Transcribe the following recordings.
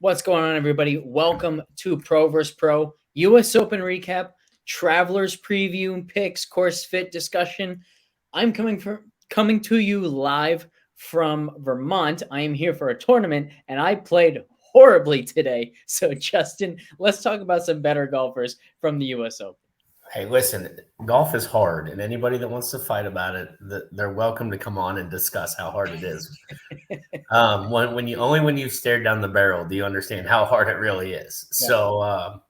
What's going on, everybody? Welcome to Pro vs. Pro, U.S. Open recap, Travelers preview, picks, course fit discussion. I'm coming to you live from Vermont. I am here for a tournament, and I played horribly today. So, Justin, let's talk about some better golfers from the U.S. Open. Hey, listen, golf is hard, and anybody that wants to fight about it, they're welcome to come on and discuss how hard it is. When you've stared down the barrel, do you understand how hard it really is? Yeah. So,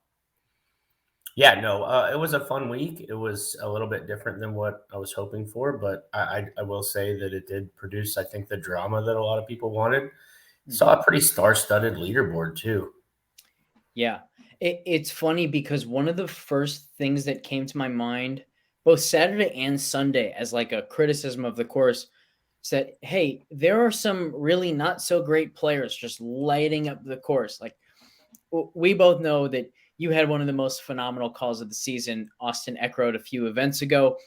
it was a fun week. It was a little bit different than what I was hoping for, but I will say that it did produce, I think, the drama that a lot of people wanted. Saw a pretty star-studded leaderboard too. Yeah. It's funny because one of the first things that came to my mind, both Saturday and Sunday, as like a criticism of the course, said, hey, there are some really not so great players just lighting up the course. Like, we both know that you had one of the most phenomenal calls of the season, Austin Eckroat, a few events ago.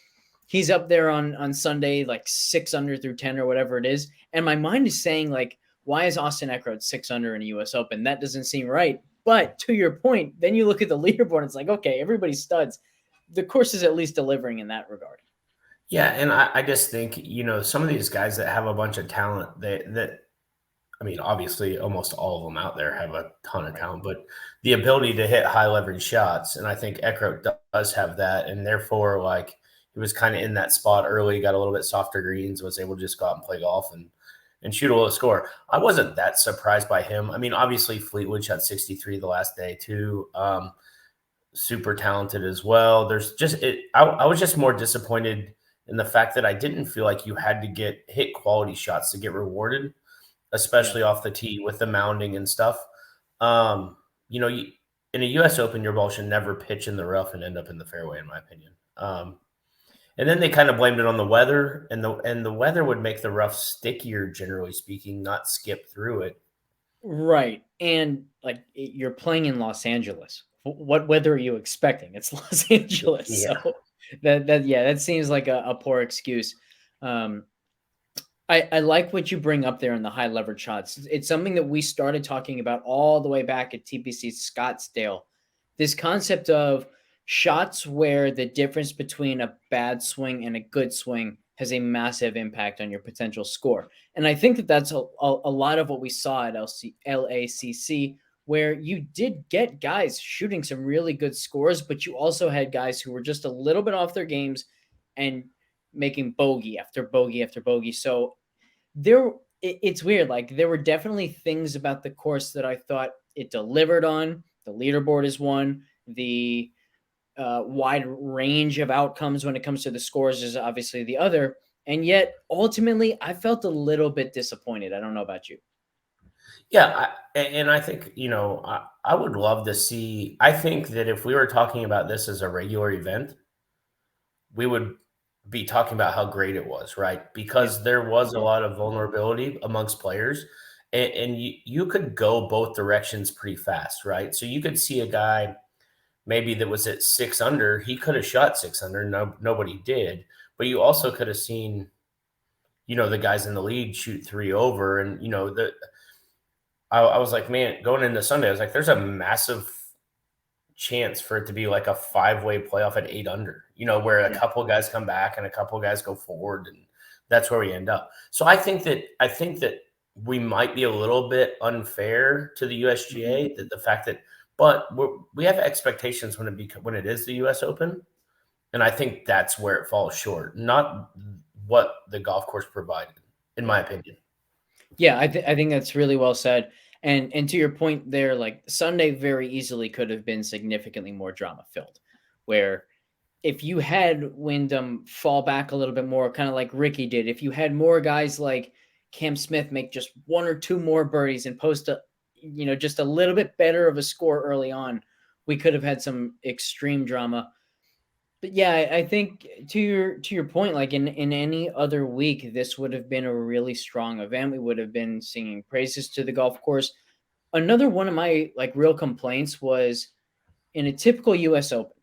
He's up there on Sunday, like 6 under through 10 or whatever it is. And my mind is saying, like, why is Austin Eckroat 6 under in a U.S. Open? That doesn't seem right. But to your point, then you look at the leaderboard and it's like, okay, everybody's studs. The course is at least delivering in that regard. Yeah, and I just think, some of these guys that have a bunch of talent, obviously almost all of them out there have a ton of talent, but the ability to hit high leverage shots, and I think Eckroat does have that, and therefore, like, he was kind of in that spot early, got a little bit softer greens, was able to just go out and play golf and shoot a little score. I wasn't that surprised by him. I mean, obviously Fleetwood shot 63 the last day too. Super talented as well. I was just more disappointed in the fact that I didn't feel like you had to hit quality shots to get rewarded, especially off the tee with the mounding and stuff. In a U.S. Open, your ball should never pitch in the rough and end up in the fairway, in my opinion. And then they kind of blamed it on the weather, and the weather would make the rough stickier, generally speaking, not skip through it. Right. And like you're playing in Los Angeles. What weather are you expecting? It's Los Angeles. Yeah. So that seems like a poor excuse. I like what you bring up there in the high leverage shots. It's something that we started talking about all the way back at TPC Scottsdale. This concept of shots where the difference between a bad swing and a good swing has a massive impact on your potential score. And I think that that's a lot of what we saw at LACC, where you did get guys shooting some really good scores, but you also had guys who were just a little bit off their games and making bogey after bogey after bogey. So it's weird. Like, there were definitely things about the course that I thought it delivered on. The leaderboard is one. The wide range of outcomes when it comes to the scores is obviously the other. And yet, ultimately, I felt a little bit disappointed. I don't know about you. Yeah, I think, I would love to see – I think that if we were talking about this as a regular event, we would be talking about how great it was, right? Because there was a lot of vulnerability amongst players, and you could go both directions pretty fast, right? So you could see a guy maybe that was at 6 under. He could have shot 6 under. No, nobody did. But you also could have seen, the guys in the lead shoot 3 over. And, I was like, man, going into Sunday, I was like, there's a massive chance for it to be like a 5-way playoff at 8 under, where a couple of guys come back and a couple of guys go forward, and that's where we end up. So I think that we might be a little bit unfair to the USGA, that the fact that, but we have expectations when it is the U.S. Open, and I think that's where it falls short, not what the golf course provided, in my opinion. Yeah, I think that's really well said. And to your point there, like, Sunday very easily could have been significantly more drama filled, where if you had Wyndham fall back a little bit more, kind of like Ricky did, if you had more guys like Cam Smith make just 1 or 2 more birdies and post just a little bit better of a score early on, we could have had some extreme drama. But yeah, I think to your point, like in any other week, this would have been a really strong event. We would have been singing praises to the golf course. Another one of my real complaints was, in a typical U.S. Open,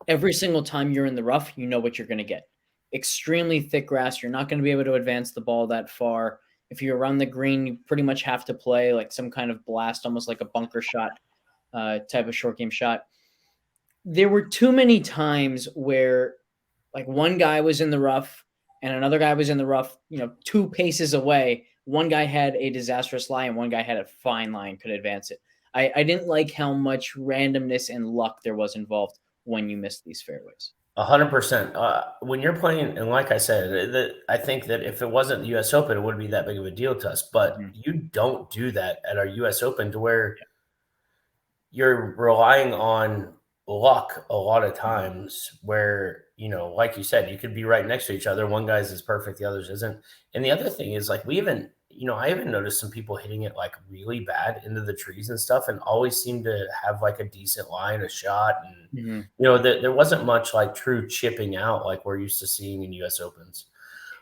every single time you're in the rough, you know what you're going to get. Extremely thick grass. You're not going to be able to advance the ball that far. If you're around the green, you pretty much have to play like some kind of blast, almost like a bunker shot type of short game shot. There were too many times where like one guy was in the rough and another guy was in the rough, 2 paces away. One guy had a disastrous lie and one guy had a fine lie and could advance it. I didn't like how much randomness and luck there was involved when you missed these fairways. 100%. When you're playing, and like I said, I think that if it wasn't the U.S. Open, it wouldn't be that big of a deal to us. But you don't do that at our U.S. Open, to where you're relying on luck a lot of times, where, like you said, you could be right next to each other. One guy's is perfect, the other's isn't. And the other thing is, like, I even noticed some people hitting it like really bad into the trees and stuff, and always seem to have like a decent line, a shot. And, there wasn't much like true chipping out like we're used to seeing in US Opens.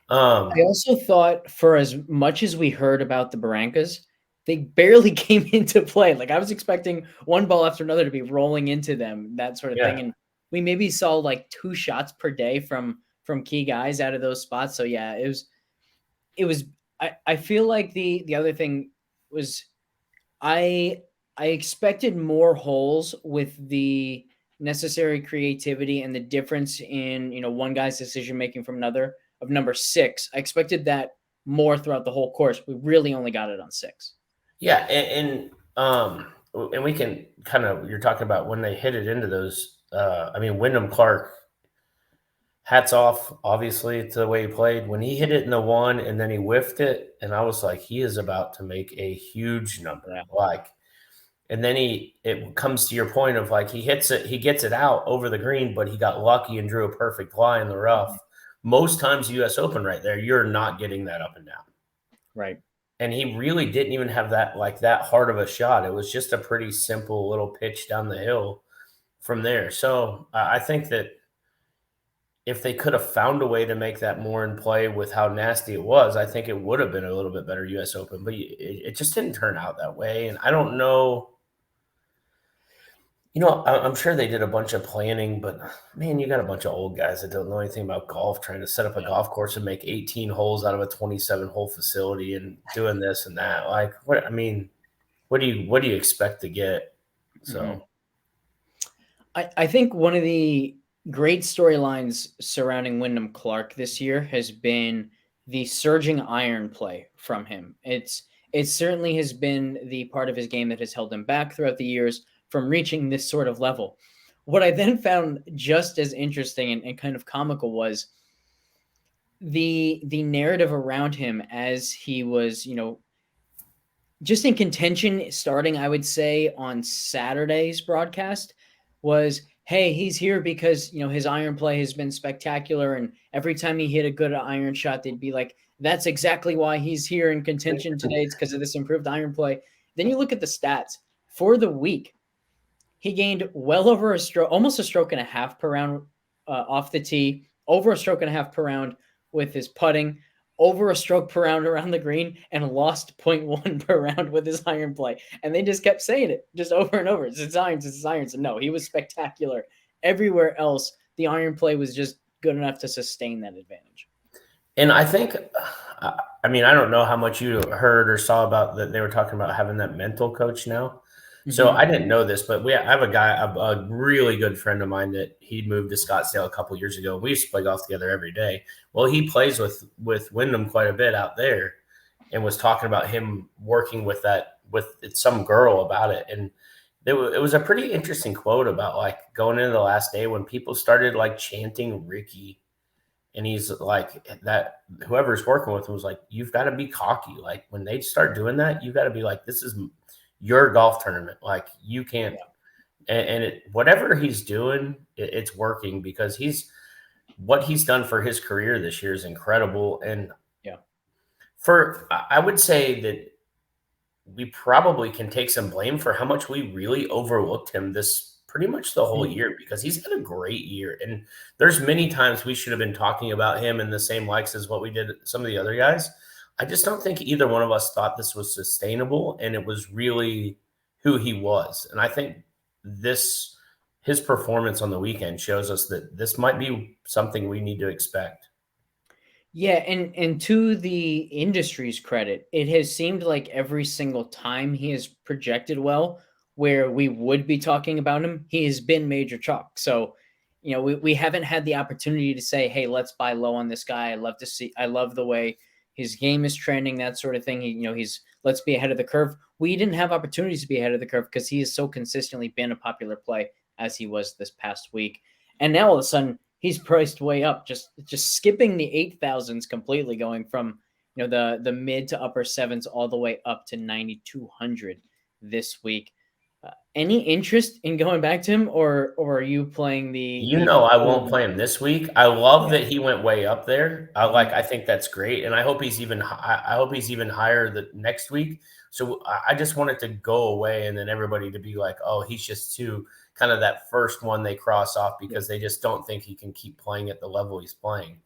I also thought, for as much as we heard about the Barrancas, they barely came into play. Like, I was expecting one ball after another to be rolling into them, that sort of thing. And we maybe saw like 2 shots per day from key guys out of those spots. So yeah, it was I feel like the other thing was I expected more holes with the necessary creativity and the difference in, one guy's decision making from another of number 6. I expected that more throughout the whole course. We really only got it on 6. Yeah, and we can kind of, you're talking about when they hit it into those. Wyndham Clark, hats off, obviously, to the way he played. When he hit it in the 1 and then he whiffed it, and I was like, he is about to make a huge number. Yeah. Like, and then it comes to your point of like, he hits it, he gets it out over the green, but he got lucky and drew a perfect lie in the rough. Most times US Open right there, you're not getting that up and down. Right. And he really didn't even have that hard of a shot. It was just a pretty simple little pitch down the hill from there. So I think that if they could have found a way to make that more in play with how nasty it was, I think it would have been a little bit better US Open. But it just didn't turn out that way. And I don't know. I'm sure they did a bunch of planning, but man, you got a bunch of old guys that don't know anything about golf trying to set up a golf course and make 18 holes out of a 27-hole facility and doing this and that. Like, what do you expect to get? So I think one of the great storylines surrounding Wyndham Clark this year has been the surging iron play from him. It certainly has been the part of his game that has held him back throughout the years from reaching this sort of level. What I then found just as interesting and kind of comical was the narrative around him as he was, just in contention starting, I would say, on Saturday's broadcast was, hey, he's here because, his iron play has been spectacular. And every time he hit a good iron shot, they'd be like, that's exactly why he's here in contention today. It's because of this improved iron play. Then you look at the stats for the week. He gained well over a stroke, almost a stroke and a half per round off the tee, over a stroke and a half per round with his putting, over a stroke per round around the green, and lost 0.1 per round with his iron play. And they just kept saying it just over and over. It's irons, it's irons. And no, he was spectacular. Everywhere else, the iron play was just good enough to sustain that advantage. And I think, I don't know how much you heard or saw about that. They were talking about having that mental coach now. So I didn't know this, but I have a guy, a really good friend of mine that he moved to Scottsdale a couple years ago. We used to play golf together every day. Well, he plays with Wyndham quite a bit out there, and was talking about him working with some girl about it. And it was a pretty interesting quote about like going into the last day when people started like chanting Ricky. And he's like, that whoever's working with him was like, you've got to be cocky. Like when they start doing that, you got to be like, this is your golf tournament. Like you can't, and whatever he's doing, it's working, because what he's done for his career this year is incredible. And I would say that we probably can take some blame for how much we really overlooked him this pretty much the whole year, because he's had a great year. And there's many times we should have been talking about him in the same likes as what we did some of the other guys. I just don't think either one of us thought this was sustainable, and it was really who he was. And I think his performance on the weekend shows us that this might be something we need to expect. Yeah, and to the industry's credit, it has seemed like every single time he has projected well, where we would be talking about him, he has been major chalk. So, we haven't had the opportunity to say, hey, let's buy low on this guy. I love the way his game is trending, that sort of thing. Let's be ahead of the curve. We didn't have opportunities to be ahead of the curve because he has so consistently been a popular play as he was this past week. And now all of a sudden, he's priced way up, just skipping the 8,000s completely, going from the mid to upper sevens all the way up to 9,200 this week. Any interest in going back to him, or are you playing the I won't play him this week. I love yeah. that he went way up there. Mhm. I think that's great, and I hope he's even I hope he's even higher the next week. So I just want it to go away, and then everybody to be like, oh, he's just too kind of that first one they cross off because they just don't think he can keep playing at the level he's playing.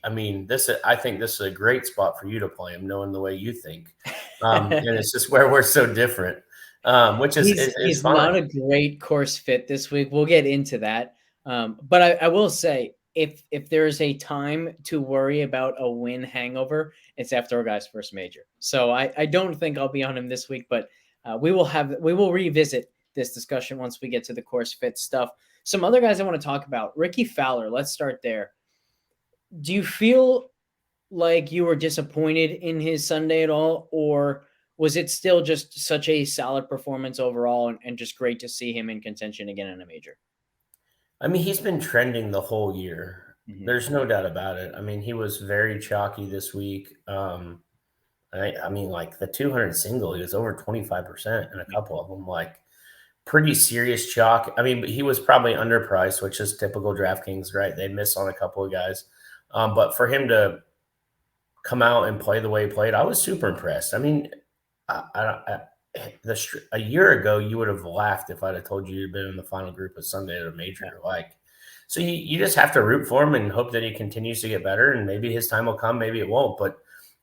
I mean, I think this is a great spot for you to play him, knowing the way you think, and it's just where we're so different, which is He's not fine. a great course fit this week. We'll get into that. But I will say, if there is a time to worry about a win hangover, it's after our guy's first major. So I don't think I'll be on him this week, but we will revisit this discussion once we get to the course fit stuff. Some other guys I want to talk about. Ricky Fowler. Let's start there. Do you feel like you were disappointed in his Sunday at all, or was it still just such a solid performance overall and just great to see him in contention again in a major? I mean, he's been trending the whole year. Mhm. There's no doubt about it. I mean, he was very chalky this week. I mean, like the 200 single, he was over 25% in a couple of them, like pretty serious chalk. I mean, he was probably underpriced, which is typical DraftKings, right? They miss on a couple of guys. But for him to come out and play the way he played, I was super impressed. I mean, a year ago, you would have laughed if I'd have told you you'd been in the final group of Sunday at a Yeah. major. So you just have to root for him and hope that he continues to get better. And maybe his time will come, maybe it won't. But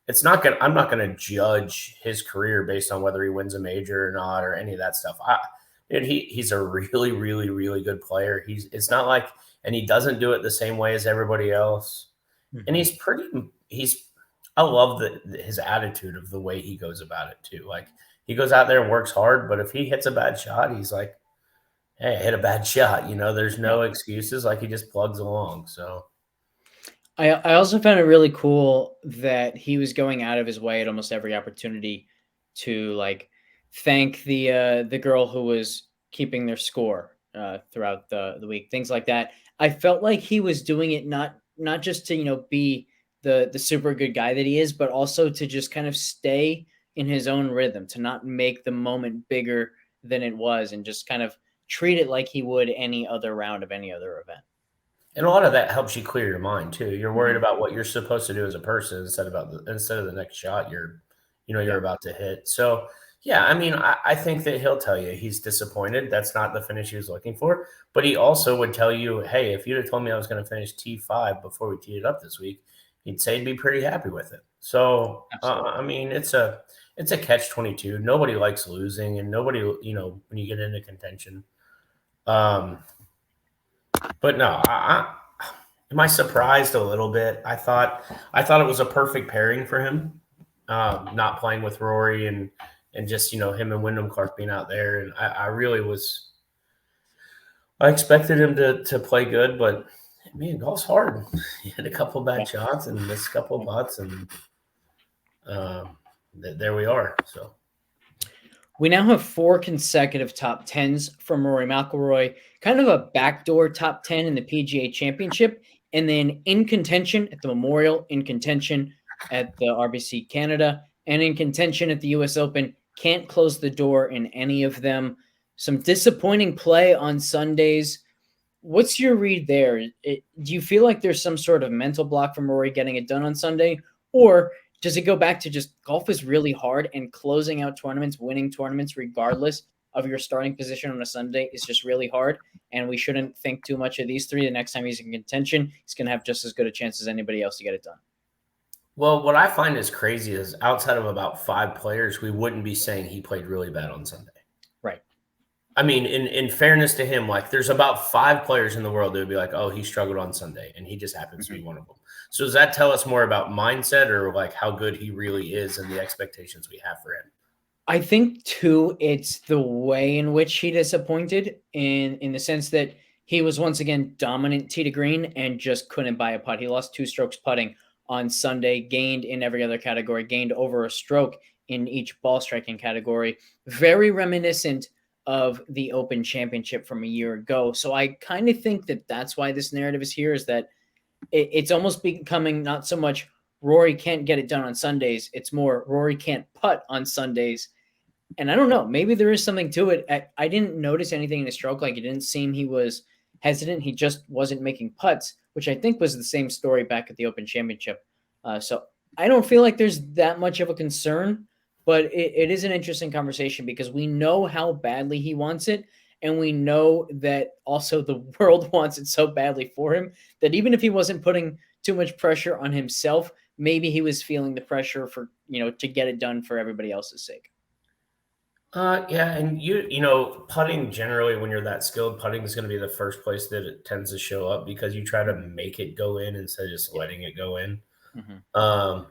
I'm not gonna judge his career based on whether he wins a major or not or any of that stuff. He's a really, really, really good player. It's not like, and he doesn't do it the same way as everybody else. And Mhm. he's I love his attitude of the way he goes about it too. Like he goes out there and works hard, but if he hits a bad shot, he's like, hey, I hit a bad shot. There's Yeah. no excuses. Like he just plugs along. So I also found it really cool that he was going out of his way at almost every opportunity to like thank the girl who was keeping their score throughout the week, things like that. I felt like he was doing it not just to be the super good guy that he is, but also to just kind of stay in his own rhythm, to not make the moment bigger than it was, and just kind of treat it like he would any other round of any other event. and a lot of that helps you clear your mind too. You're worried Mhm. about what you're supposed to do as a person instead of the next shot you're Yeah. about to hit. So yeah, I mean, I think that he'll tell you he's disappointed. That's not the finish he was looking for. But he also would tell you, hey, if you'd have told me I was going to finish T5 before we teed it up this week, he'd say he'd be pretty happy with it. So Absolutely. I mean, it's a catch-22. Nobody likes losing, and nobody, when you get into contention. Um, but no, am I surprised a little bit? I thought it was a perfect pairing for him, not playing with Rory and just him and Wyndham Clark being out there, and I really was. I expected him to play good, but man, golf's hard. He had a couple bad shots and missed a couple of putts, and um, there we are. So We now have 4 consecutive top tens from Rory McIlroy, kind of a backdoor top 10 in the PGA Championship, and then in contention at the Memorial, in contention at the RBC Canada, and in contention at the US Open. Can't close the door in any of them. Some disappointing play on Sundays. What's your read there? Do you feel like there's some sort of mental block from Rory getting it done on Sunday? Or does it go back to just golf is really hard and closing out tournaments, winning tournaments, regardless of your starting position on a Sunday, is just really hard? And we shouldn't think too much of these three. The next time he's in contention, he's going to have just as good a chance as anybody else to get it done. well, what I find is crazy is outside of about 5 players, we wouldn't be saying he played really bad on Sunday. Right. I mean, in fairness to him, like there's about 5 players in the world that would be like, oh, he struggled on Sunday, and he just happens to be one of them. So does that tell us more about mindset or like how good he really is and the expectations we have for him? I think too, it's the way in which he disappointed in the sense that he was once again dominant tee to green and just couldn't buy a putt. He lost 2 strokes putting on Sunday, gained in every other category, gained over a stroke in each ball striking category. Very reminiscent of the Open Championship from a year ago. So I kind of think that that's why this narrative is here, is that it's almost becoming not so much Rory can't get it done on Sundays. It's more Rory can't putt on Sundays. And I don't know, maybe there is something to it. I didn't notice anything in his stroke. Like, it didn't seem he was hesitant. He just wasn't making putts, which I think was the same story back at the Open Championship. So I don't feel like there's that much of a concern, but it is an interesting conversation because we know how badly he wants it. And we know that also the world wants it so badly for him that even if he wasn't putting too much pressure on himself, maybe he was feeling the pressure for, to get it done for everybody else's sake. Yeah, and you know, putting generally when you're that skilled, putting is going to be the first place that it tends to show up because you try to make it go in instead of just letting it go in. Um,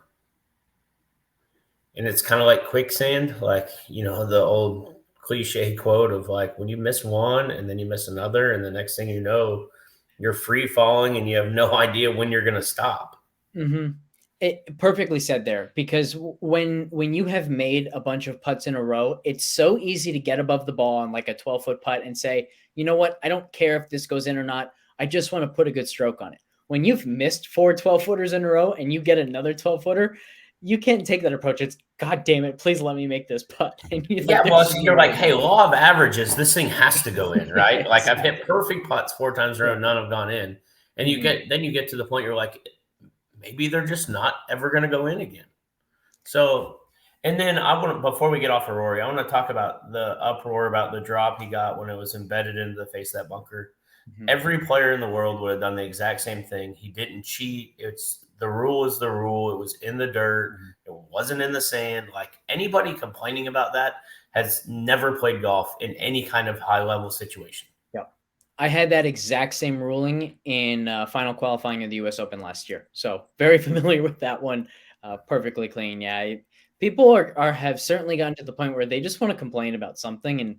and it's kind of like quicksand, like the old cliche quote of like when you miss one and then you miss another, and the next thing you know, you're free falling and you have no idea when you're going to stop. It perfectly said there, because when you have made a bunch of putts in a row, it's so easy to get above the ball on like a 12-foot putt and say, you know what, I don't care if this goes in or not. I just want to put a good stroke on it. When you've missed 4 12-footers in a row and you get another 12-footer, you can't take that approach. It's, God damn it, please let me make this putt. And You're like, hey, law of averages, this thing has to go in, right? Yes. Like I've hit perfect putts 4 times in a row, none have gone in. And you get to the point you're like, maybe they're just not ever going to go in again. So, and then before we get off of Rory, I want to talk about the uproar about the drop he got when it was embedded into the face of that bunker. Every player in the world would have done the exact same thing. He didn't cheat. The rule is the rule. It was in the dirt. It wasn't in the sand. Like anybody complaining about that has never played golf in any kind of high level situation. I had that exact same ruling in final qualifying of the U.S. Open last year. So very familiar with that one. Perfectly clean. Yeah. People have certainly gotten to the point where they just want to complain about something and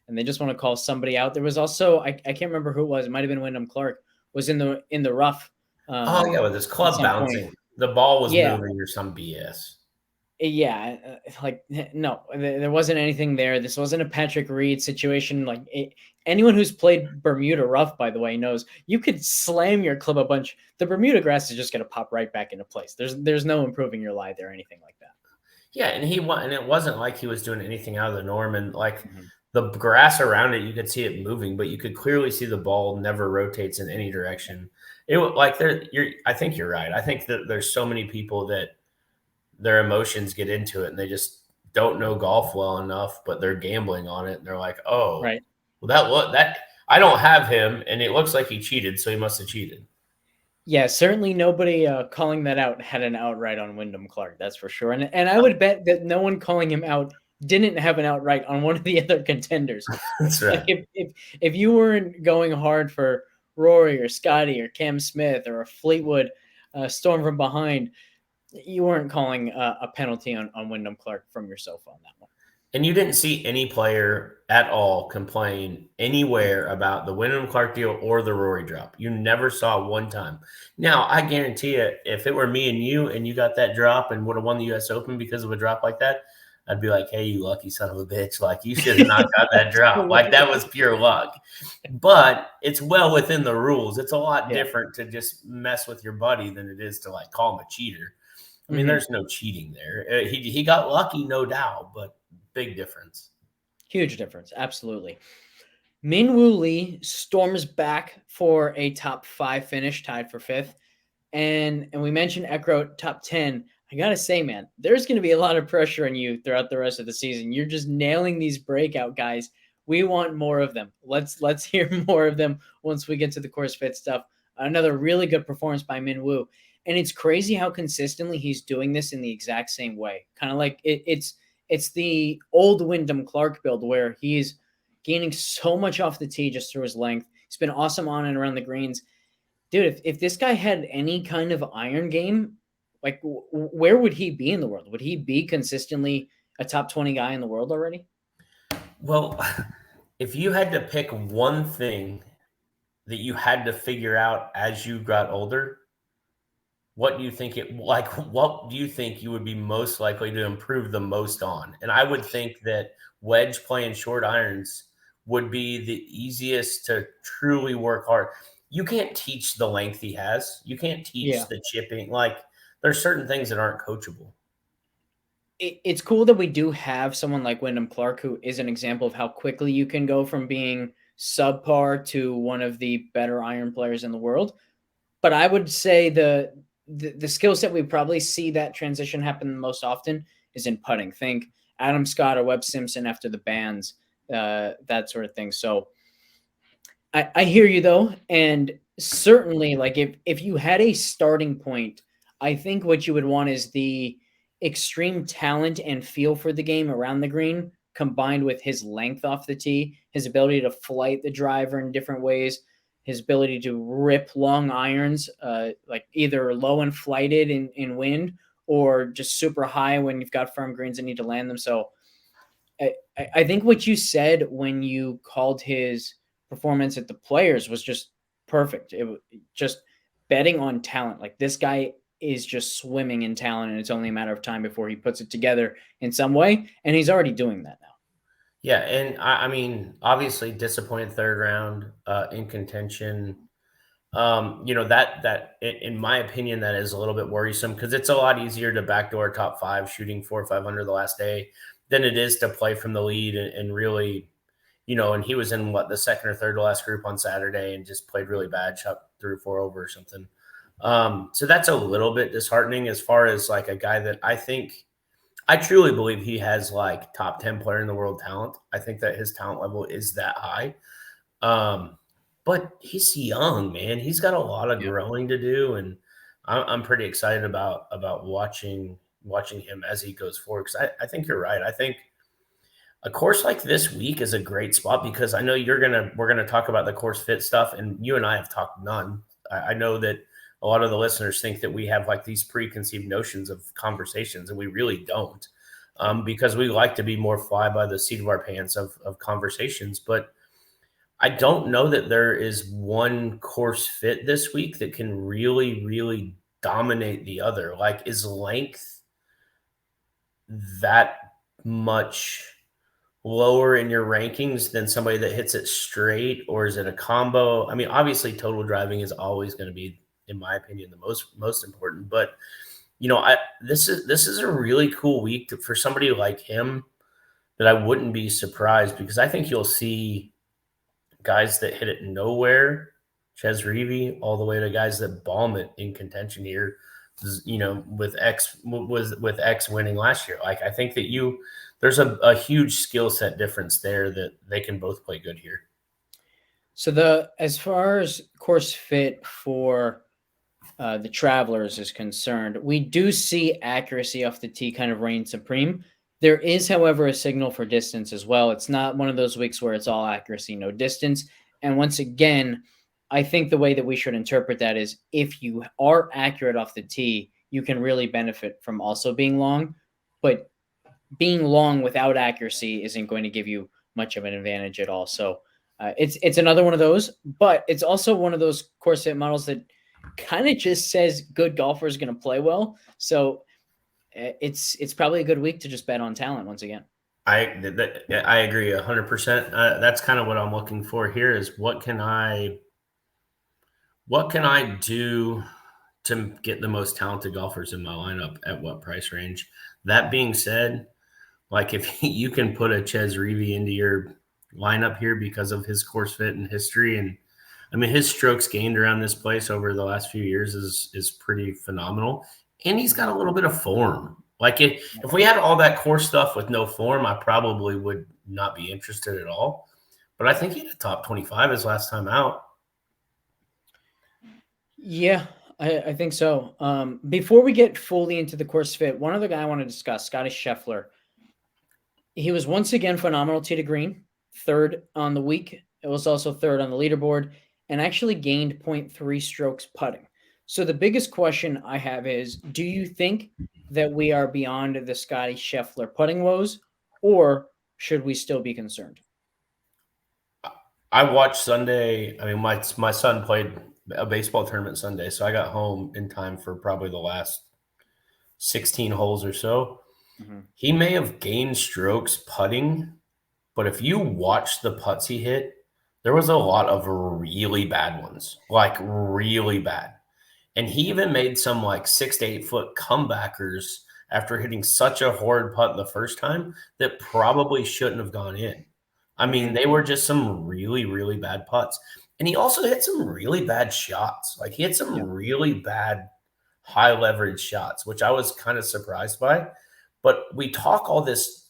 they just want to call somebody out. There was also, I can't remember who it was. It might've been Wyndham Clark, was in the rough. With his club bouncing. Point. The ball was moving or some BS. Yeah, no, there wasn't anything there. This wasn't a Patrick Reed situation. Anyone who's played Bermuda rough, by the way, knows you could slam your club a bunch. The Bermuda grass is just going to pop right back into place. There's no improving your lie there or anything like that. Yeah, and it wasn't like he was doing anything out of the norm. And the grass around it, you could see it moving, but you could clearly see the ball never rotates in any direction. I think you're right. I think that there's so many people that their emotions get into it and they just don't know golf well enough, but they're gambling on it. And they're like, oh, right. Well, that I don't have him. And it looks like he cheated. So he must've cheated. Yeah, certainly nobody calling that out had an outright on Wyndham Clark. That's for sure. And I would bet that no one calling him out didn't have an outright on one of the other contenders. That's right. If you weren't going hard for Rory or Scotty or Cam Smith or a Fleetwood storm from behind, you weren't calling a penalty on Wyndham Clark from yourself on that one. And you didn't see any player at all complain anywhere about the Wyndham Clark deal or the Rory drop. You never saw one time. Now, I guarantee you, if it were me and you got that drop and would have won the U.S. Open because of a drop like that, I'd be like, hey, you lucky son of a bitch. Like, you should have not got that drop. Like, that was pure luck. But it's well within the rules. It's a lot different to just mess with your buddy than it is to, like, call him a cheater. I mean, there's no cheating there. He got lucky, no doubt, but big difference. Huge difference. Absolutely. Min-Woo Lee storms back for a top 5 finish, tied for 5th. And we mentioned Eckroat top 10. I got to say, man, there's going to be a lot of pressure on you throughout the rest of the season. You're just nailing these breakout guys. We want more of them. Let's hear more of them once we get to the course fit stuff. Another really good performance by Min-Woo. And it's crazy how consistently he's doing this in the exact same way. Kind of like it's the old Wyndham Clark build where he's gaining so much off the tee just through his length. He's been awesome on and around the greens. Dude, if this guy had any kind of iron game, like where would he be in the world? Would he be consistently a top 20 guy in the world already? Well, if you had to pick one thing that you had to figure out as you got older, what do you think what do you think you would be most likely to improve the most on? And I would think that wedge playing short irons would be the easiest to truly work hard. You can't teach the length he has. You can't teach the chipping. Like, there's certain things that aren't coachable. It's cool that we do have someone like Wyndham Clark, who is an example of how quickly you can go from being subpar to one of the better iron players in the world. But I would say the skill set we probably see that transition happen most often is in putting. Think Adam Scott or Webb Simpson after the bans, that sort of thing. So I hear you though, and certainly, like if you had a starting point, I think what you would want is the extreme talent and feel for the game around the green, combined with his length off the tee, his ability to flight the driver in different ways, his ability to rip long irons, like either low and flighted in wind or just super high when you've got firm greens and need to land them. So I think what you said when you called his performance at the Players was just perfect. It was just betting on talent. Like, this guy is just swimming in talent, and it's only a matter of time before he puts it together in some way. And he's already doing that now. Yeah, and I mean, obviously disappointed third round in contention. That in my opinion, that is a little bit worrisome because it's a lot easier to backdoor top five shooting 4 or 5 under the last day than it is to play from the lead and really, and he was in the second or third to last group on Saturday and just played really bad, shot 3 or 4 over or something. So that's a little bit disheartening as far as like a guy that I truly believe he has like top 10 player in the world talent. I think that his talent level is that high. But he's young, man. He's got a lot of growing to do. And I'm pretty excited about watching him as he goes forward. Cause I think you're right. I think a course like this week is a great spot because I know we're going to talk about the course fit stuff, and you and I have talked none. I know that a lot of the listeners think that we have like these preconceived notions of conversations, and we really don't, because we like to be more fly by the seat of our pants of conversations. But I don't know that there is one course fit this week that can really, really dominate the other. Like, is length that much lower in your rankings than somebody that hits it straight, or is it a combo? I mean, obviously total driving is always going to be, in my opinion, the most important, but this is a really cool week for somebody like him that I wouldn't be surprised, because I think you'll see guys that hit it nowhere, Ches Reavie, all the way to guys that bomb it in contention here, with X winning last year. Like, I think that there's a huge skill set difference there that they can both play good here. So as far as course fit for the Travelers is concerned, we do see accuracy off the tee kind of reign supreme. There is, however, a signal for distance as well. It's not one of those weeks where it's all accuracy, no distance. And once again, I think the way that we should interpret that is if you are accurate off the tee, you can really benefit from also being long. But being long without accuracy isn't going to give you much of an advantage at all. So it's another one of those, but it's also one of those course fit models that kind of just says good golfer is going to play well. So it's probably a good week to just bet on talent once again. I agree 100%. That's kind of what I'm looking for here is what can I do to get the most talented golfers in my lineup at what price range? That being said, like if you can put a Ches Reavie into your lineup here because of his course fit and history, and I mean his strokes gained around this place over the last few years is pretty phenomenal, and he's got a little bit of form. Like if we had all that course stuff with no form, I probably would not be interested at all. But I think he had a top 25 his last time out. Yeah, I think so. Before we get fully into the course fit, one other guy I want to discuss, Scotty Scheffler. He was once again phenomenal tee to green, third on the week. It was also third on the leaderboard and actually gained 0.3 strokes putting. So the biggest question I have is, do you think that we are beyond the Scotty Scheffler putting woes, or should we still be concerned? I watched Sunday. I mean, my son played a baseball tournament Sunday, so I got home in time for probably the last 16 holes or so. Mm-hmm. He may have gained strokes putting, but if you watch the putts he hit, there was a lot of really bad ones, like really bad. And he even made some like 6 to 8 foot comebackers after hitting such a horrid putt the first time that probably shouldn't have gone in. I mean, Mm-hmm. they were just some really, really bad putts. And he also hit some really bad shots. Like he hit some Yeah. really bad high leverage shots, which I was kind of surprised by. But we talk all this,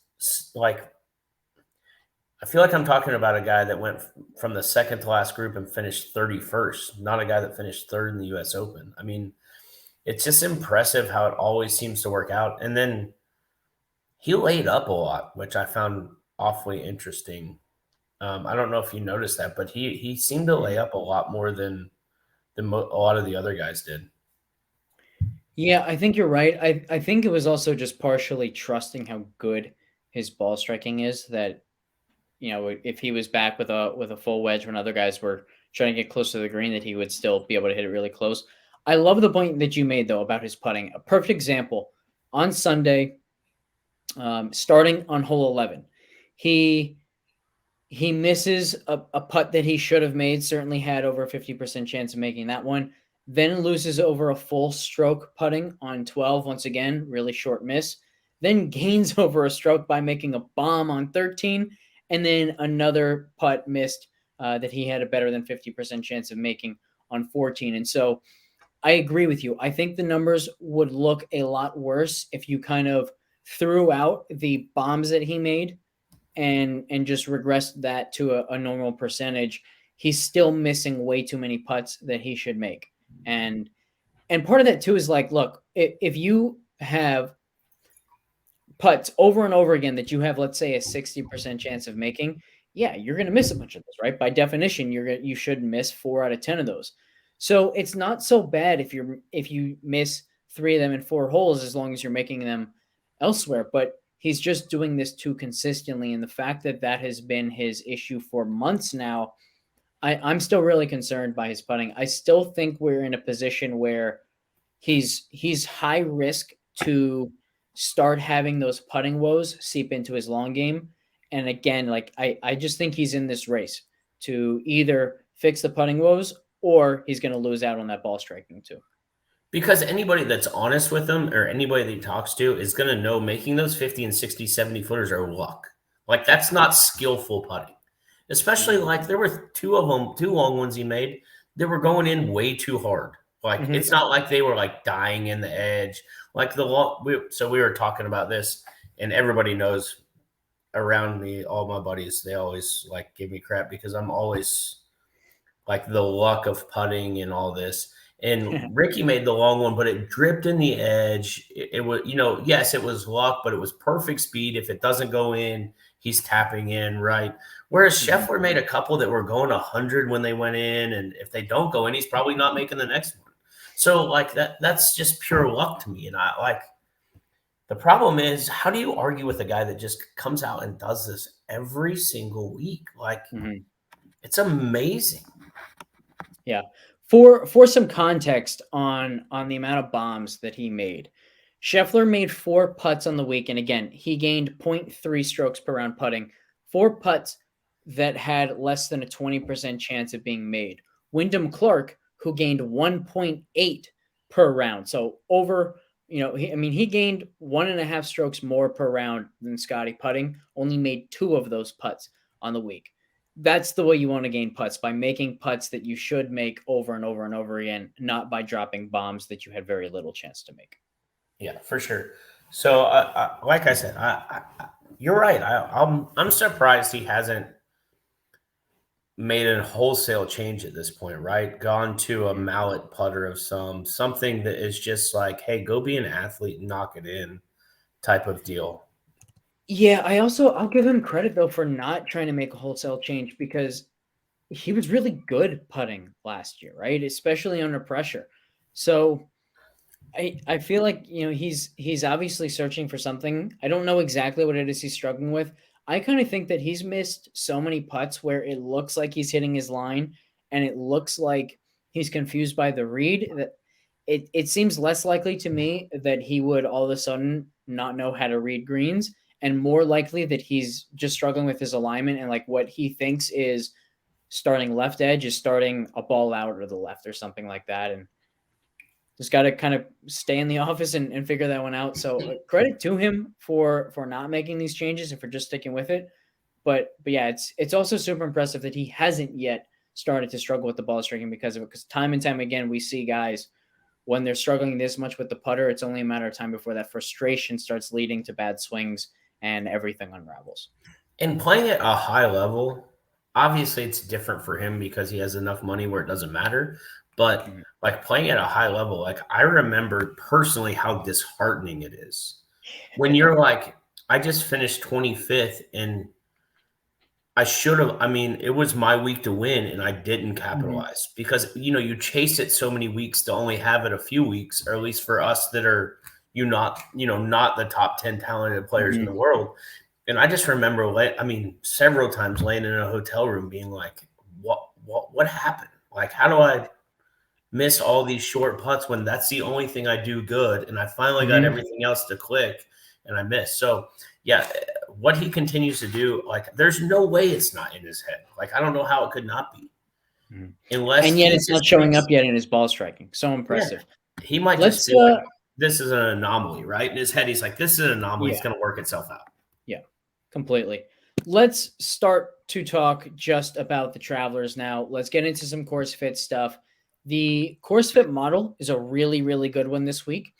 like, I feel like I'm talking about a guy that went from the second to last group and finished 31st, not a guy that finished third in the US Open. I mean, it's just impressive how it always seems to work out. And then he laid up a lot, which I found awfully interesting. I don't know if you noticed that, but he seemed to lay Mhm. up a lot more than a lot of the other guys did. Yeah, I think you're right. I think it was also just partially trusting how good his ball striking is, that if he was back with a full wedge when other guys were trying to get close to the green, that he would still be able to hit it really close. I love the point that you made though about his putting. A perfect example on Sunday, starting on hole 11, he he misses a putt that he should have made. Certainly had over a 50% chance of making that one. Then loses over a full stroke putting on 12. Once again, really short miss. Then gains over a stroke by making a bomb on 13, and then another putt missed that he had a better than 50% chance of making on 14. And so I agree with you. I think the numbers would look a lot worse if you kind of threw out the bombs that he made and just regressed that to a normal percentage. He's still missing way too many putts that he should make. And part of that too is like, look, if you have putts over and over again that you have, let's say, a 60% chance of making, yeah, you're going to miss a bunch of those, right? By definition, you should miss 4 out of 10 of those. So it's not so bad if you miss 3 of them in 4 holes, as long as you're making them elsewhere. But he's just doing this too consistently, and the fact that that has been his issue for months now, I'm still really concerned by his putting. I still think we're in a position where he's high risk to start having those putting woes seep into his long game. And again, like I just think he's in this race to either fix the putting woes or he's going to lose out on that ball striking too. Because anybody that's honest with him or anybody that he talks to is going to know making those 50 and 60, 70 footers are luck. Like that's not skillful putting. Especially like there were 2 of them, 2 long ones he made that were going in way too hard. Like Mm-hmm. it's not like they were like dying in the edge. Like so we were talking about this, and everybody knows around me, all my buddies, they always like give me crap because I'm always like the luck of putting and all this. And Ricky made the long one, but it dripped in the edge. It was, yes, it was luck, but it was perfect speed. If it doesn't go in, he's tapping in, right? Whereas Mm-hmm. Scheffler made a couple that were going 100 when they went in, and if they don't go in, he's probably not making the next one. So like that's just pure luck to me. And I like the problem is, how do you argue with a guy that just comes out and does this every single week? Like Mm-hmm. it's amazing. Yeah. For some context on the amount of bombs that he made, Scheffler made 4 putts on the week, and again, he gained 0.3 strokes per round putting. 4 putts that had less than a 20% chance of being made. Wyndham Clark, who gained 1.8 per round, so over. He gained 1.5 strokes more per round than Scotty putting. Only made 2 of those putts on the week. That's the way you want to gain putts, by making putts that you should make over and over and over again, not by dropping bombs that you had very little chance to make. Yeah, for sure. So, like I said, you're right. I'm surprised he hasn't made a wholesale change at this point, right? Gone to a mallet putter of something that is just like, hey, go be an athlete and knock it in type of deal. Yeah, I'll give him credit though for not trying to make a wholesale change because he was really good putting last year, right? Especially under pressure. So I feel like, he's obviously searching for something. I don't know exactly what it is he's struggling with. I kind of think that he's missed so many putts where it looks like he's hitting his line and it looks like he's confused by the read, that it seems less likely to me that he would all of a sudden not know how to read greens, and more likely that he's just struggling with his alignment, and like what he thinks is starting left edge is starting a ball out or the left or something like that. And just got to kind of stay in the office and figure that one out. So credit to him for not making these changes and for just sticking with it. But yeah, it's also super impressive that he hasn't yet started to struggle with the ball striking because of it. Because time and time again, we see guys when they're struggling this much with the putter, it's only a matter of time before that frustration starts leading to bad swings and everything unravels. And playing at a high level, obviously it's different for him because he has enough money where it doesn't matter. But Mhm. like playing at a high level, like I remember personally how disheartening it is when you're like, I just finished 25th and I should have. I mean, it was my week to win, and I didn't Mhm. capitalize because you chase it so many weeks to only have it a few weeks, or at least for us that are not the top 10 talented players in the Mhm. world. And I just remember, I mean, several times laying in a hotel room, being like, what happened? Like, how do I miss all these short putts when that's the only thing I do good? And I finally got Mhm. everything else to click, and I missed. So yeah, what he continues to do, like, there's no way it's not in his head. Like, I don't know how it could not be, Mhm. unless And yet he it's not just showing thinks, up yet in his ball striking. So yeah, impressive. he might just Let's feel like this is an anomaly, right? In his head, he's like, this is an anomaly. It's yeah. going to work itself out. Yeah, completely. Let's start to talk just about the Travelers now. Let's get into some course fit stuff. The course fit model is a really, really good one this week.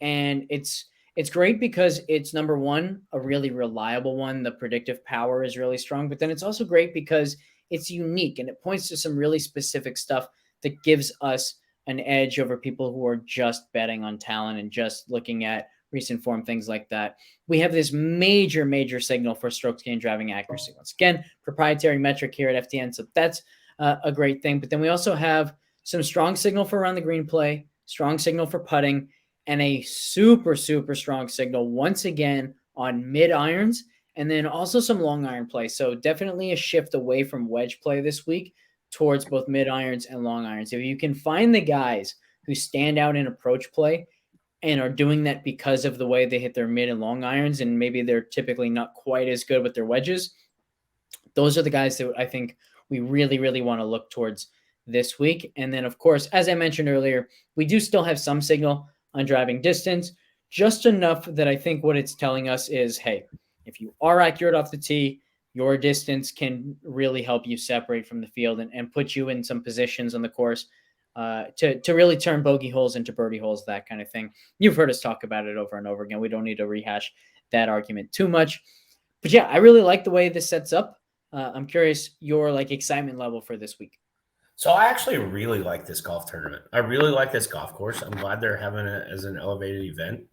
And it's great because it's number one, a really reliable one. The predictive power is really strong, but then it's also great because it's unique and it points to some really specific stuff that gives us an edge over people who are just betting on talent and just looking at recent form, things like that. We have this major, major signal for strokes gain driving accuracy. Once again, proprietary metric here at FTN. So that's a great thing. But then we also have some strong signal for around the green play, strong signal for putting, and a super, super strong signal once again on mid irons, and then also some long iron play. So definitely a shift away from wedge play this week towards both mid irons and long irons. If you can find the guys who stand out in approach play and are doing that because of the way they hit their mid and long irons, and maybe they're typically not quite as good with their wedges, those are the guys that I think we really, really want to look towards this week. And then, of course, as I mentioned earlier, we do still have some signal on driving distance, just enough that I think what it's telling us is, hey, if you are accurate off the tee, your distance can really help you separate from the field and put you in some positions on the course to really turn bogey holes into birdie holes, that kind of thing. You've heard us talk about it over and over again. We don't need to rehash that argument too much. But yeah, I really like the way this sets up. I'm curious your like excitement level for this week. So I actually really like this golf tournament. I really like this golf course. I'm glad they're having it as an elevated event.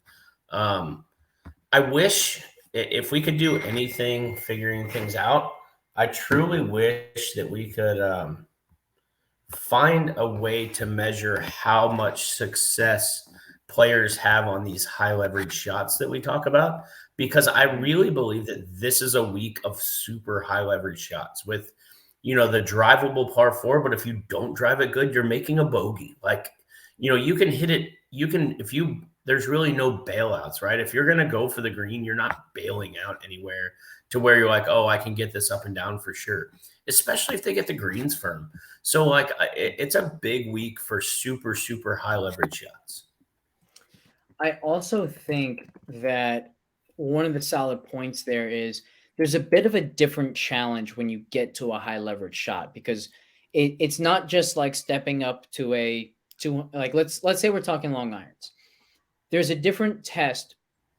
Um, I wish if we could do anything figuring things out, I truly wish that we could find a way to measure how much success players have on these high leverage shots that we talk about, because I really believe that this is a week of super high leverage shots with the drivable par four. But if you don't drive it good, you're making a bogey. Like, you can hit it, if you there's really no bailouts, right? If you're going to go for the green, you're not bailing out anywhere to where you're like, oh, I can get this up and down for sure, especially if they get the greens firm. So, like, it's a big week for super, super high leverage shots. I also think that one of the solid points there is there's a bit of a different challenge when you get to a high leverage shot because it's not just like stepping up to like let's say we're talking long irons. There's a different test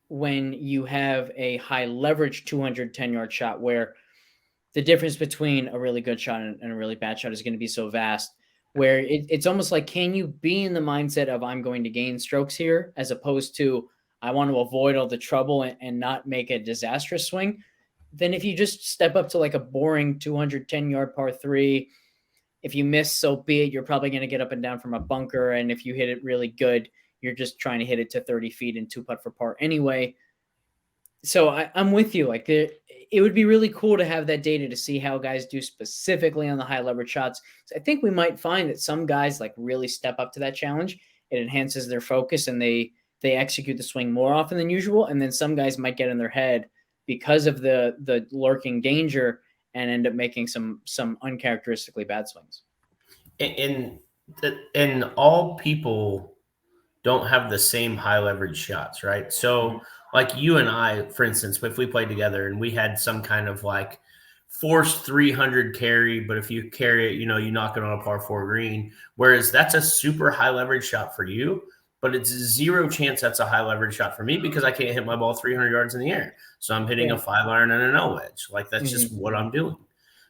when you have a high leverage 210-yard shot where the difference between a really good shot and a really bad shot is going to be so vast where it's almost like, can you be in the mindset of I'm going to gain strokes here as opposed to I want to avoid all the trouble and not make a disastrous swing, then if you just step up to like a boring 210-yard par three, if you miss, so be it. You're probably going to get up and down from a bunker. And if you hit it really good, you're just trying to hit it to 30 feet and two putt for par anyway. So I'm with you. Like, it would be really cool to have that data to see how guys do specifically on the high leverage shots. So I think we might find that some guys like really step up to that challenge. It enhances their focus and they execute the swing more often than usual. And then some guys might get in their head because of the lurking danger and end up making some uncharacteristically bad swings. And all people don't have the same high leverage shots, right? So like you and I, for instance, if we played together and we had some kind of like forced 300 carry, but if you carry it, you knock it on a par 4 green, whereas that's a super high leverage shot for you, but it's zero chance that's a high leverage shot for me because I can't hit my ball 300 yards in the air. So I'm hitting a 5-iron and an L wedge. Like that's just what I'm doing.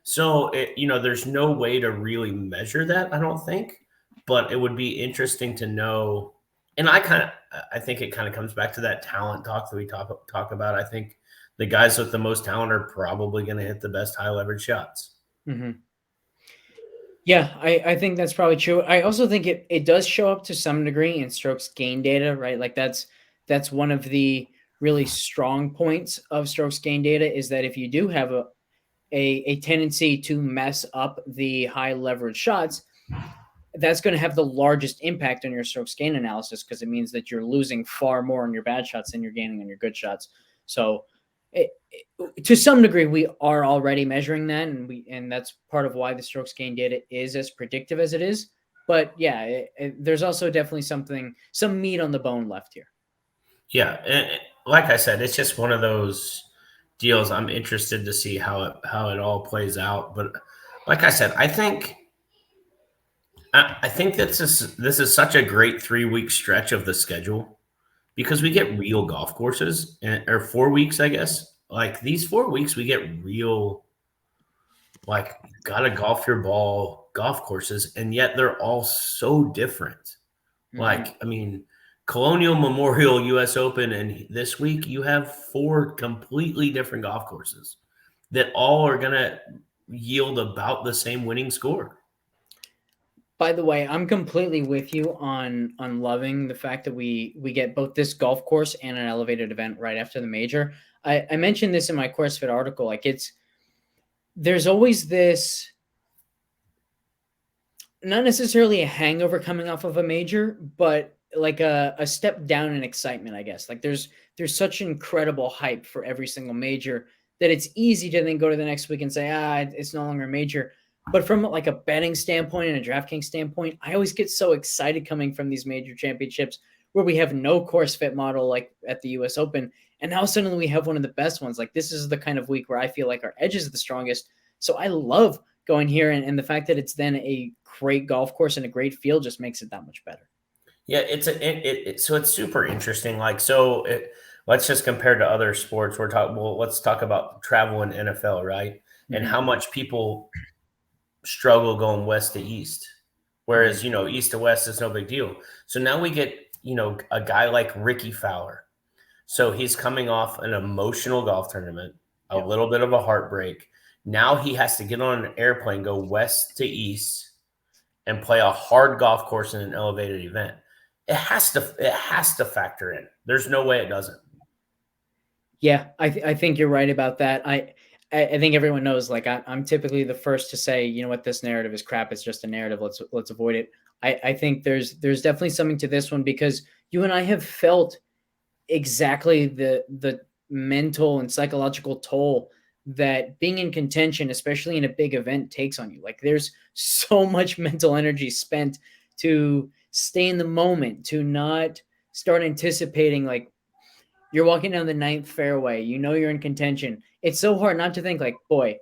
So, there's no way to really measure that, I don't think, but it would be interesting to know. And I think it kind of comes back to that talent talk that we talk about. I think the guys with the most talent are probably going to hit the best high leverage shots. Mm-hmm. Yeah, I think that's probably true. I also think it does show up to some degree in strokes gain data, right? Like that's one of the really strong points of strokes gain data is that if you do have a tendency to mess up the high leverage shots, that's going to have the largest impact on your strokes gain analysis because it means that you're losing far more on your bad shots than you're gaining on your good shots. So to some degree, we are already measuring that, and that's part of why the strokes gain data is as predictive as it is. But yeah, there's also definitely some meat on the bone left here. Yeah, and like I said, it's just one of those deals. I'm interested to see how it all plays out. But like I said, I think this is such a great 3-week stretch of the schedule because we get real golf courses, or 4 weeks, I guess. Like these 4 weeks, we get real, like, gotta golf your ball golf courses, and yet they're all so different. Mm-hmm. Like, I mean, Colonial, Memorial, U.S. Open, and this week you have 4 completely different golf courses that all are gonna yield about the same winning score. By the way, I'm completely with you on loving the fact that we get both this golf course and an elevated event right after the major. I mentioned this in my CourseFit article. Like there's always this, not necessarily a hangover coming off of a major, but like a step down in excitement, I guess. Like there's such incredible hype for every single major that it's easy to then go to the next week and say, it's no longer a major. But from like a betting standpoint and a DraftKings standpoint, I always get so excited coming from these major championships where we have no CourseFit model like at the US Open. And now suddenly we have one of the best ones. Like this is the kind of week where I feel like our edge is the strongest. So I love going here. And the fact that it's then a great golf course and a great field just makes it that much better. Yeah, so it's super interesting. Like, let's just compare to other sports. Let's talk about travel in NFL, right? Mm-hmm. And how much people struggle going west to east, whereas east to west is no big deal. So now we get a guy like Ricky Fowler. So he's coming off an emotional golf tournament, a little bit of a heartbreak. Now he has to get on an airplane, go west to east, and play a hard golf course in an elevated event. It has to factor in. There's no way it doesn't. Yeah, I think you're right about that. I think everyone knows, like, I'm typically the first to say, you know what, this narrative is crap. It's just a narrative. Let's avoid it. I think there's definitely something to this one because you and I have felt exactly the mental and psychological toll that being in contention, especially in a big event, takes on you. Like there's so much mental energy spent to stay in the moment, to not start anticipating, like, you're walking down the 9th fairway, you're in contention. It's so hard not to think like, boy,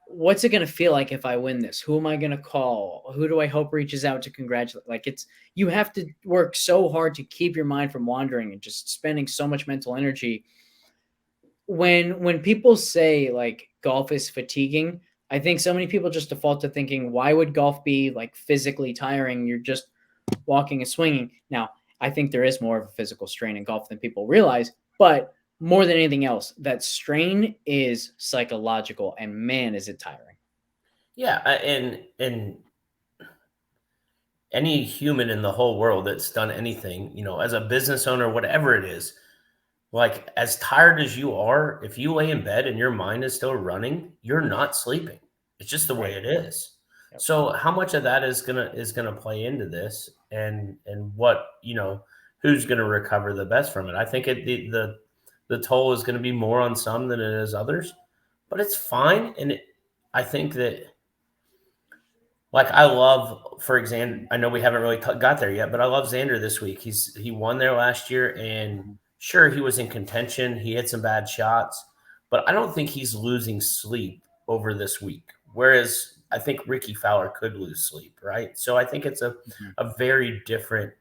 what's it going to feel like if I win this? Who am I going to call? Who do I hope reaches out to congratulate? Like you have to work so hard to keep your mind from wandering and just spending so much mental energy. When people say like golf is fatiguing, I think so many people just default to thinking, why would golf be like physically tiring? You're just walking and swinging. Now, I think there is more of a physical strain in golf than people realize. But more than anything else, that strain is psychological, and man, is it tiring. Yeah, and any human in the whole world that's done anything, as a business owner, whatever it is, like as tired as you are, if you lay in bed and your mind is still running, you're not sleeping. It's just the way Right. it is. Yep. So how much of that is gonna play into this, and what who's gonna recover the best from it? I think the toll is gonna be more on some than it is others, but it's fine. And I think that, like, I love, for example, I know we haven't really got there yet, but I love Xander this week. He won there last year, and sure, he was in contention. He hit some bad shots, but I don't think he's losing sleep over this week. Whereas I think Ricky Fowler could lose sleep, right? So I think it's a very different,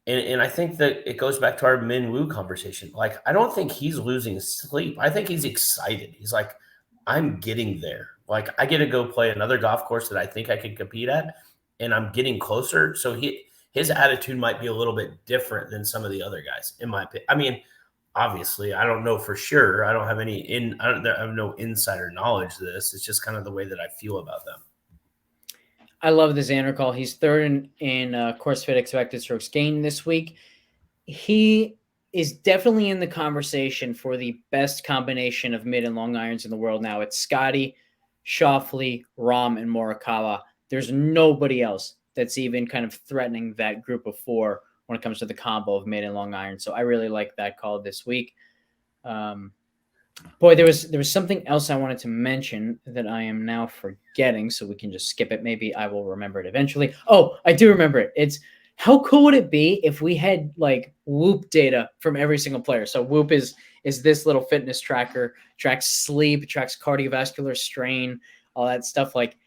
and I think that it goes back to our Min Woo conversation. Like, I don't think he's losing sleep. I think he's excited. He's like, I'm getting there. Like, I get to go play another golf course that I think I can compete at, and I'm getting closer. So his attitude might be a little bit different than some of the other guys, in my opinion. I mean, obviously, I don't know for sure. I don't have I have no insider knowledge to this. It's just kind of the way that I feel about them. I love the Xander call. He's third in course fit expected strokes gained this week. He is definitely in the conversation for the best combination of mid and long irons in the world now. It's Scotty, Schauffele, Rahm, and Morikawa. There's nobody else that's even kind of threatening that group of four when it comes to the combo of mid and long irons. So I really like that call this week. Boy, there was something else I wanted to mention that I am now forgetting, so we can just skip it. Maybe I will remember it eventually. Oh, I do remember it. It's how cool would it be if we had like Whoop data from every single player? So Whoop is this little fitness tracker, tracks sleep, tracks cardiovascular strain, all that stuff. Like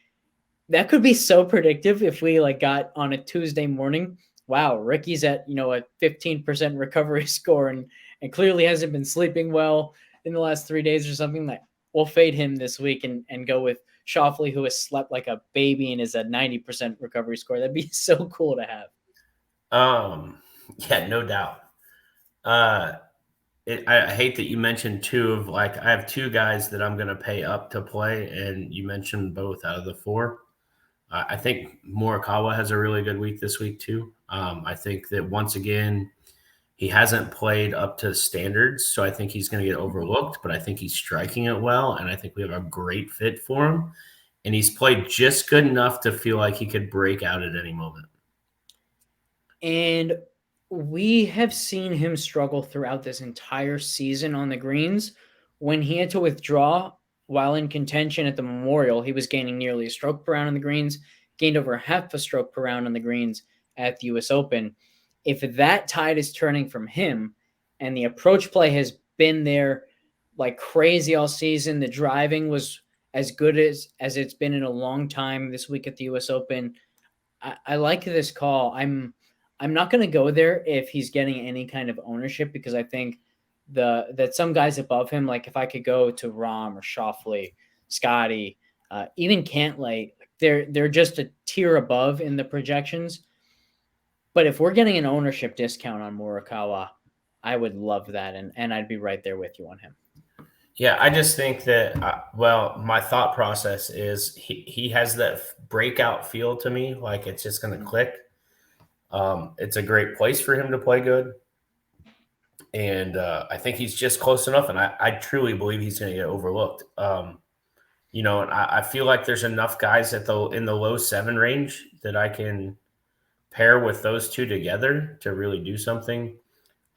that could be so predictive if we like got on a Tuesday morning. Wow, Ricky's at a 15% recovery score and clearly hasn't been sleeping well in the last 3 days or something. That we'll fade him this week and go with Schauffele, who has slept like a baby and is at 90% recovery score. That'd be so cool to have. Yeah, no doubt. I hate that you mentioned two of, like, I have two guys that I'm going to pay up to play, and you mentioned both out of the four. I think Morikawa has a really good week this week too. I think that once again, he hasn't played up to standards, so I think he's going to get overlooked, but I think he's striking it well, and I think we have a great fit for him. And he's played just good enough to feel like he could break out at any moment. And we have seen him struggle throughout this entire season on the greens. When he had to withdraw while in contention at the Memorial, he was gaining nearly a stroke per round on the greens, gained over half a stroke per round on the greens at the US Open. If that tide is turning from him and the approach play has been there like crazy all season, the driving was as good as it's been in a long time this week at the US Open. I like this call. I'm not going to go there if he's getting any kind of ownership, because I think that some guys above him, like if I could go to Rahm or Schauffele, Scotty, even Cantlay, they're just a tier above in the projections. But if we're getting an ownership discount on Morikawa, I would love that, and I'd be right there with you on him. Yeah, I just think that, my thought process is he has that breakout feel to me, like it's just going to click. It's a great place for him to play good. And I think he's just close enough, and I truly believe he's going to get overlooked. And I feel like there's enough guys in the low 7 range that I can pair with those two together to really do something.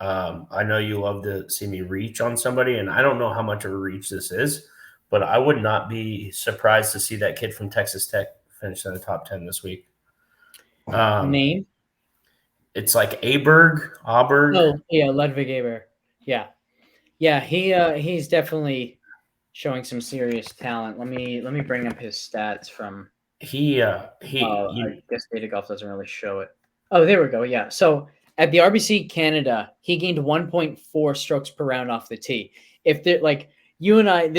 I know you love to see me reach on somebody, and I don't know how much of a reach this is, but I would not be surprised to see that kid from Texas Tech finish in the top 10 this week. Name? It's like Aberg. Oh, yeah, Ludwig Aber. Yeah. Yeah, he's definitely showing some serious talent. Let me bring up his stats from I guess Data Golf doesn't really show it. Oh, there we go. Yeah. So at the RBC Canada, he gained 1.4 strokes per round off the tee. If they're like you and I,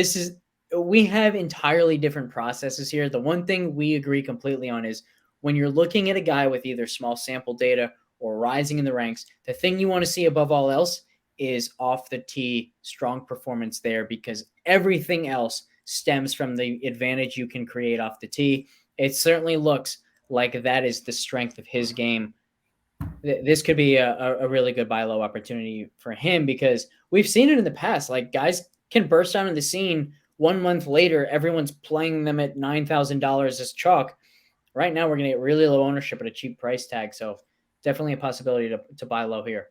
we have entirely different processes here. The one thing we agree completely on is when you're looking at a guy with either small sample data or rising in the ranks, the thing you want to see above all else is off the tee, strong performance there, because everything else stems from the advantage you can create off the tee. It certainly looks like that is the strength of his game. This could be a really good buy low opportunity for him, because we've seen it in the past. Like, guys can burst onto the scene 1 month later, everyone's playing them at $9,000 as chalk. Right now, we're going to get really low ownership at a cheap price tag. So definitely a possibility to buy low here.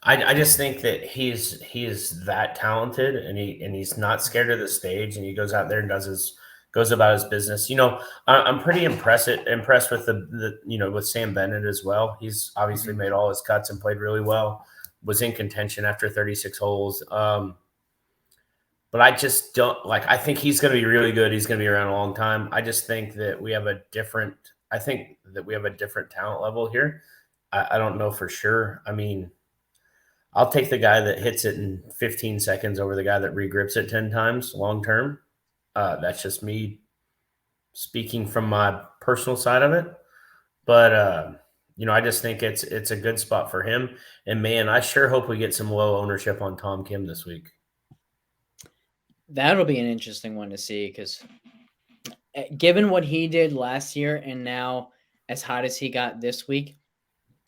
I just think that he is that talented, and he's not scared of the stage, and he goes out there and goes about his business. You know, I'm pretty impressed with the with Sam Bennett as well. He's obviously made all his cuts and played really well. Was in contention after 36 holes. But I just don't like. I think he's going to be really good. He's going to be around a long time. I just think that we have a different. I think that we have a different talent level here. I don't know for sure. I mean, I'll take the guy that hits it in 15 seconds over the guy that regrips it 10 times long term. That's just me speaking from my personal side of it. But I just think it's a good spot for him. And man, I sure hope we get some low ownership on Tom Kim this week. That'll be an interesting one to see, because given what he did last year and now as hot as he got this week,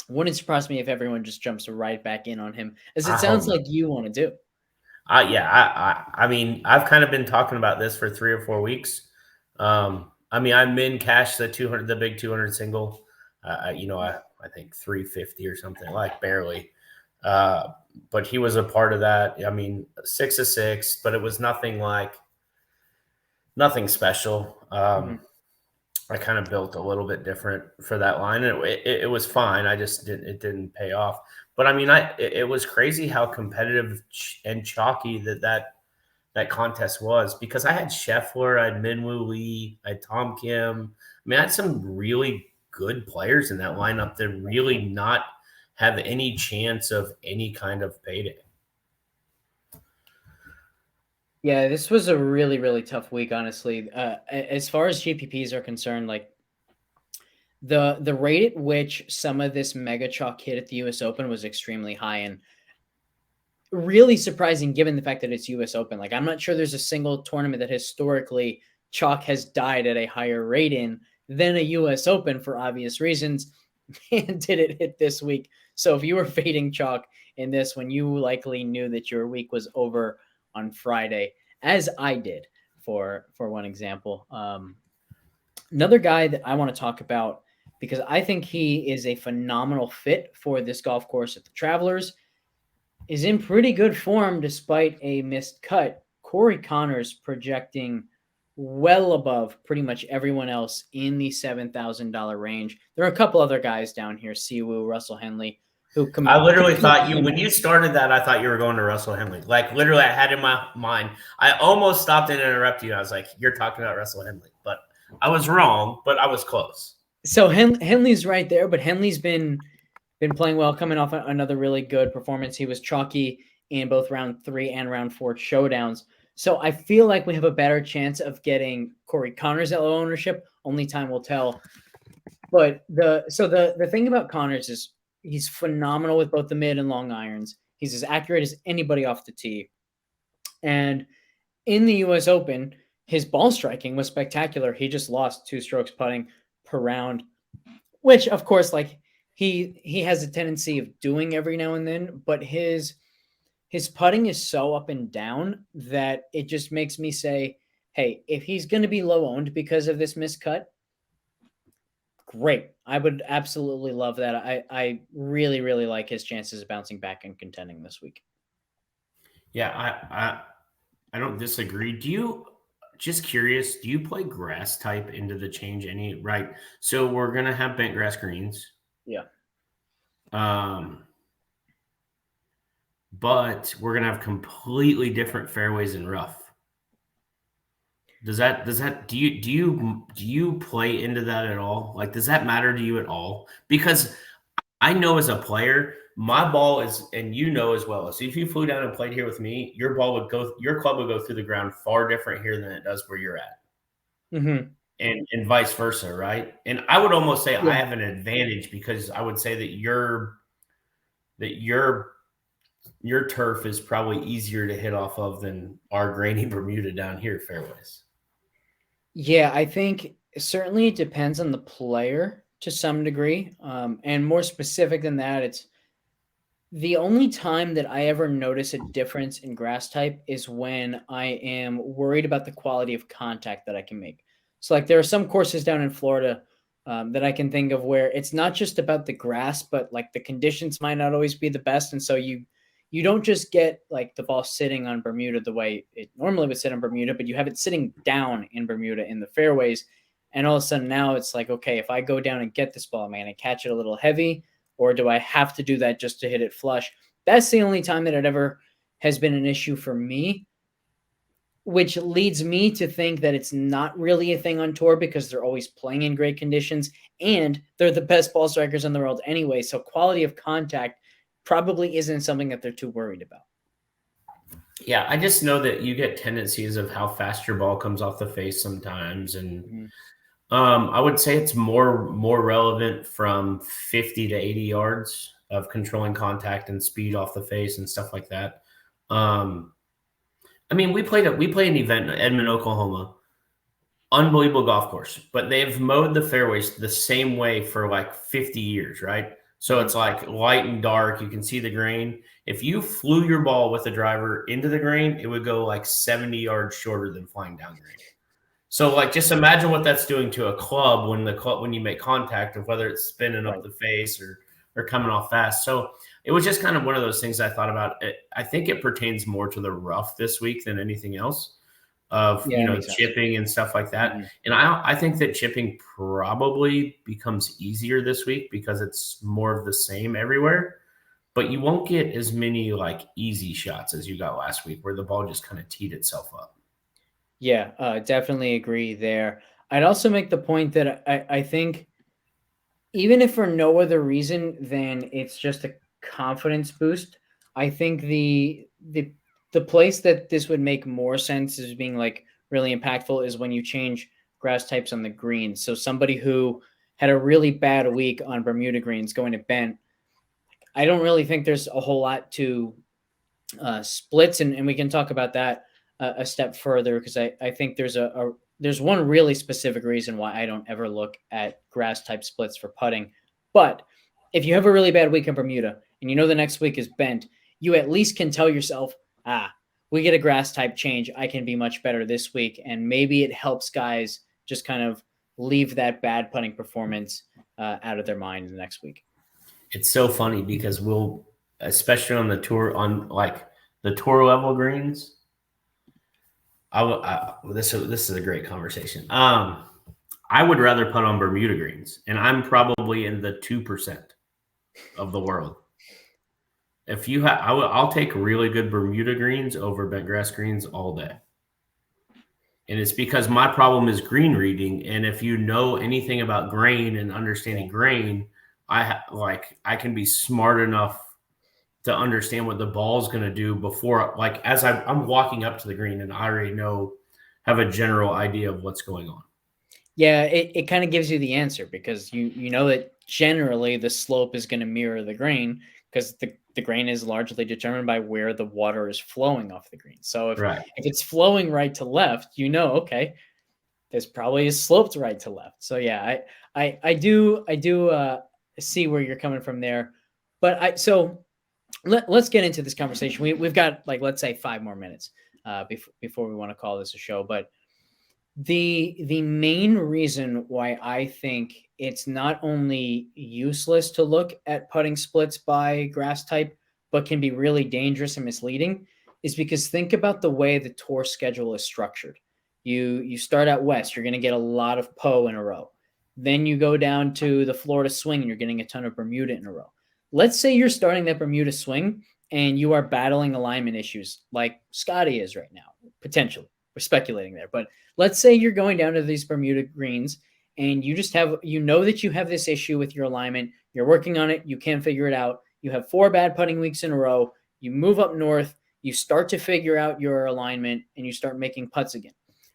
wouldn't surprise me if everyone just jumps right back in on him, as it sounds like you want to do. I mean, I've kind of been talking about this for 3 or 4 weeks. I mean, I'm in cash the big 200 single. I think 350 or something, like barely. But he was a part of that. I mean, 6 of 6, but it was nothing special. I kind of built a little bit different for that line, and it was fine. It didn't pay off. But I mean, it was crazy how competitive and chalky that contest was, because I had Scheffler, I had Minwoo Lee, I had Tom Kim. I mean, I had some really good players in that lineup that really not have any chance of any kind of payday. Yeah, this was a really, really tough week, honestly. As far as GPPs are concerned, like the rate at which some of this mega chalk hit at the US Open was extremely high, and really surprising given the fact that it's US Open. Like, I'm not sure there's a single tournament that historically chalk has died at a higher rate in than a US Open, for obvious reasons. Man, did it hit this week. So if you were fading chalk in this one, you likely knew that your week was over on Friday, as I did, for one example. Another guy that I want to talk about, because I think he is a phenomenal fit for this golf course at the Travelers, is in pretty good form despite a missed cut. Corey Connors projecting well above pretty much everyone else in the $7,000 range. There are a couple other guys down here, Siwoo, Russell Henley, who I literally thought when you started that, I thought you were going to Russell Henley. Like, literally, I had in my mind, I almost stopped and interrupted you. I was like, you're talking about Russell Henley. But I was wrong, but I was close. So Henley's right there, but Henley's been playing well, coming off another really good performance. He was chalky in both round 3 and round 4 showdowns. So I feel like we have a better chance of getting Corey Connors at low ownership. Only time will tell. But the thing about Connors is he's phenomenal with both the mid and long irons. He's as accurate as anybody off the tee. And in the US Open, his ball striking was spectacular. He just lost 2 strokes putting per round, which, of course, like he has a tendency of doing every now and then, but his putting is so up and down that it just makes me say, hey, if he's going to be low owned because of this miscut, great. I would absolutely love that. I really, really like his chances of bouncing back and contending this week. Yeah, I don't disagree. Just curious, do you play grass type into the change any? Right. So we're going to have bent grass greens. Yeah. But we're going to have completely different fairways and rough. Do you play into that at all? Like, does that matter to you at all? Because I know as a player, my ball is, and you know as well. So if you flew down and played here with me, your club would go through the ground far different here than it does where you're at. Mm-hmm. And vice versa, right? And I would almost say I have an advantage, because I would say that your that your turf is probably easier to hit off of than our grainy Bermuda down here fairways. Yeah, I think certainly it depends on the player to some degree. And more specific than that, it's the only time that I ever notice a difference in grass type is when I am worried about the quality of contact that I can make. So, like, there are some courses down in Florida that I can think of where it's not just about the grass, but like the conditions might not always be the best, and so you don't just get like the ball sitting on Bermuda the way it normally would sit on Bermuda, but you have it sitting down in Bermuda in the fairways, and all of a sudden now it's like, okay, if I go down and get this ball, am I going to catch it a little heavy? Or do I have to do that just to hit it flush? That's the only time that it ever has been an issue for me, which leads me to think that it's not really a thing on tour because they're always playing in great conditions and they're the best ball strikers in the world anyway. So quality of contact probably isn't something that they're too worried about. Yeah, I just know that you get tendencies of how fast your ball comes off the face sometimes, and I would say it's more relevant from 50 to 80 yards of controlling contact and speed off the face and stuff like that. I mean, we played an event in Edmond, Oklahoma. Unbelievable golf course, but they've mowed the fairways the same way for like 50 years, right? So it's like light and dark. You can see the grain. If you flew your ball with a driver into the grain, it would go like 70 yards shorter than flying down grain. So like, just imagine what that's doing to a club when you make contact, of whether it's spinning up the face or coming off fast. So it was just kind of one of those things I thought about. I think it pertains more to the rough this week than anything else, of chipping and stuff like that. And I think that chipping probably becomes easier this week because it's more of the same everywhere. But you won't get as many like easy shots as you got last week, where the ball just kind of teed itself up. Yeah, definitely agree there. I'd also make the point that I think even if for no other reason than it's just a confidence boost, I think the place that this would make more sense as being like really impactful is when you change grass types on the greens. So somebody who had a really bad week on Bermuda greens going to bent, I don't really think there's a whole lot to splits, and we can talk about that a step further, because I think there's one really specific reason why I don't ever look at grass type splits for putting. But if you have a really bad week in Bermuda and you know the next week is bent, you at least can tell yourself, we get a grass type change, I can be much better this week. And maybe it helps guys just kind of leave that bad putting performance out of their mind the next week. It's so funny because we'll, especially on the tour, on like the tour level greens, this is a great conversation. I would rather putt on Bermuda greens, and I'm probably in the 2% of the world. If you have, I'll take really good Bermuda greens over bent grass greens all day. And it's because my problem is green reading. And if you know anything about grain and understanding grain, I can be smart enough to understand what the ball is going to do before, like, as I'm walking up to the green, and I already have a general idea of what's going on. Yeah, it kind of gives you the answer, because you know that generally the slope is going to mirror the grain, because the grain is largely determined by where the water is flowing off the green. So if it's flowing right to left, okay, there's probably a slope to right to left. So yeah, I do see where you're coming from there. But let's get into this conversation. We've got, like, let's say 5 more minutes before we want to call this a show. But the main reason why I think it's not only useless to look at putting splits by grass type, but can be really dangerous and misleading, is because think about the way the tour schedule is structured. You start out west, you're going to get a lot of Poe in a row. Then you go down to the Florida swing, and you're getting a ton of Bermuda in a row. Let's say you're starting that Bermuda swing and you are battling alignment issues like Scotty is right now, potentially. We're speculating there, but let's say you're going down to these Bermuda greens and you just have, that you have this issue with your alignment. You're working on it. You can't figure it out. You have 4 bad putting weeks in a row. You move up north. You start to figure out your alignment and you start making putts again.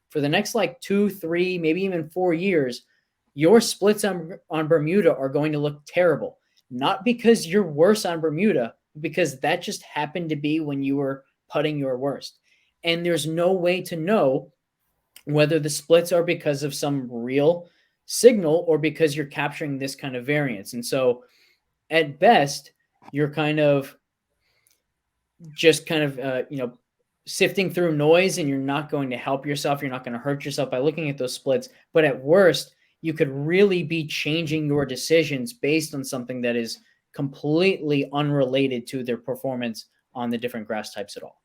For the next 2, 3, maybe even 4 years, your splits on Bermuda are going to look terrible. not because you're worse on Bermuda, because that just happened to be when you were putting your worst. And there's no way to know whether the splits are because of some real signal or because you're capturing this kind of variance. And so at best, you're kind of just kind of, sifting through noise, and you're not going to help yourself. You're not going to hurt yourself by looking at those splits. But at worst, you could really be changing your decisions based on something that is completely unrelated to their performance on the different grass types at all.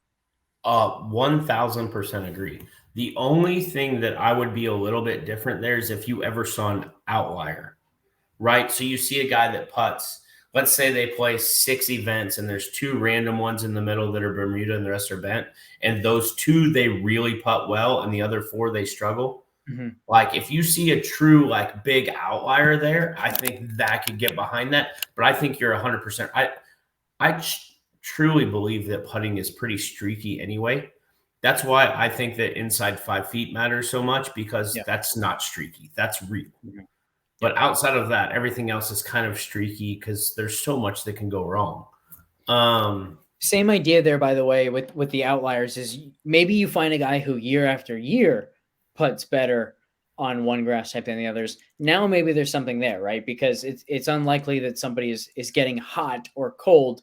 1000% agree. The only thing that I would be a little bit different there is if you ever saw an outlier, right? So you see a guy that putts, let's say they play 6 events and there's 2 random ones in the middle that are Bermuda and the rest are bent. And those 2, they really putt well, and the other 4, they struggle. Mm-hmm. Like if you see a true like big outlier there, I think that could get behind that. But I think you're 100%. I truly believe that putting is pretty streaky anyway. That's why I think that inside 5 feet matters so much, because that's not streaky. That's real. Mm-hmm. But outside of that, everything else is kind of streaky because there's so much that can go wrong. Same idea there, by the way, with the outliers is maybe you find a guy who year after year putts better on one grass type than the others. Now maybe there's something there, right? Because it's unlikely that somebody is getting hot or cold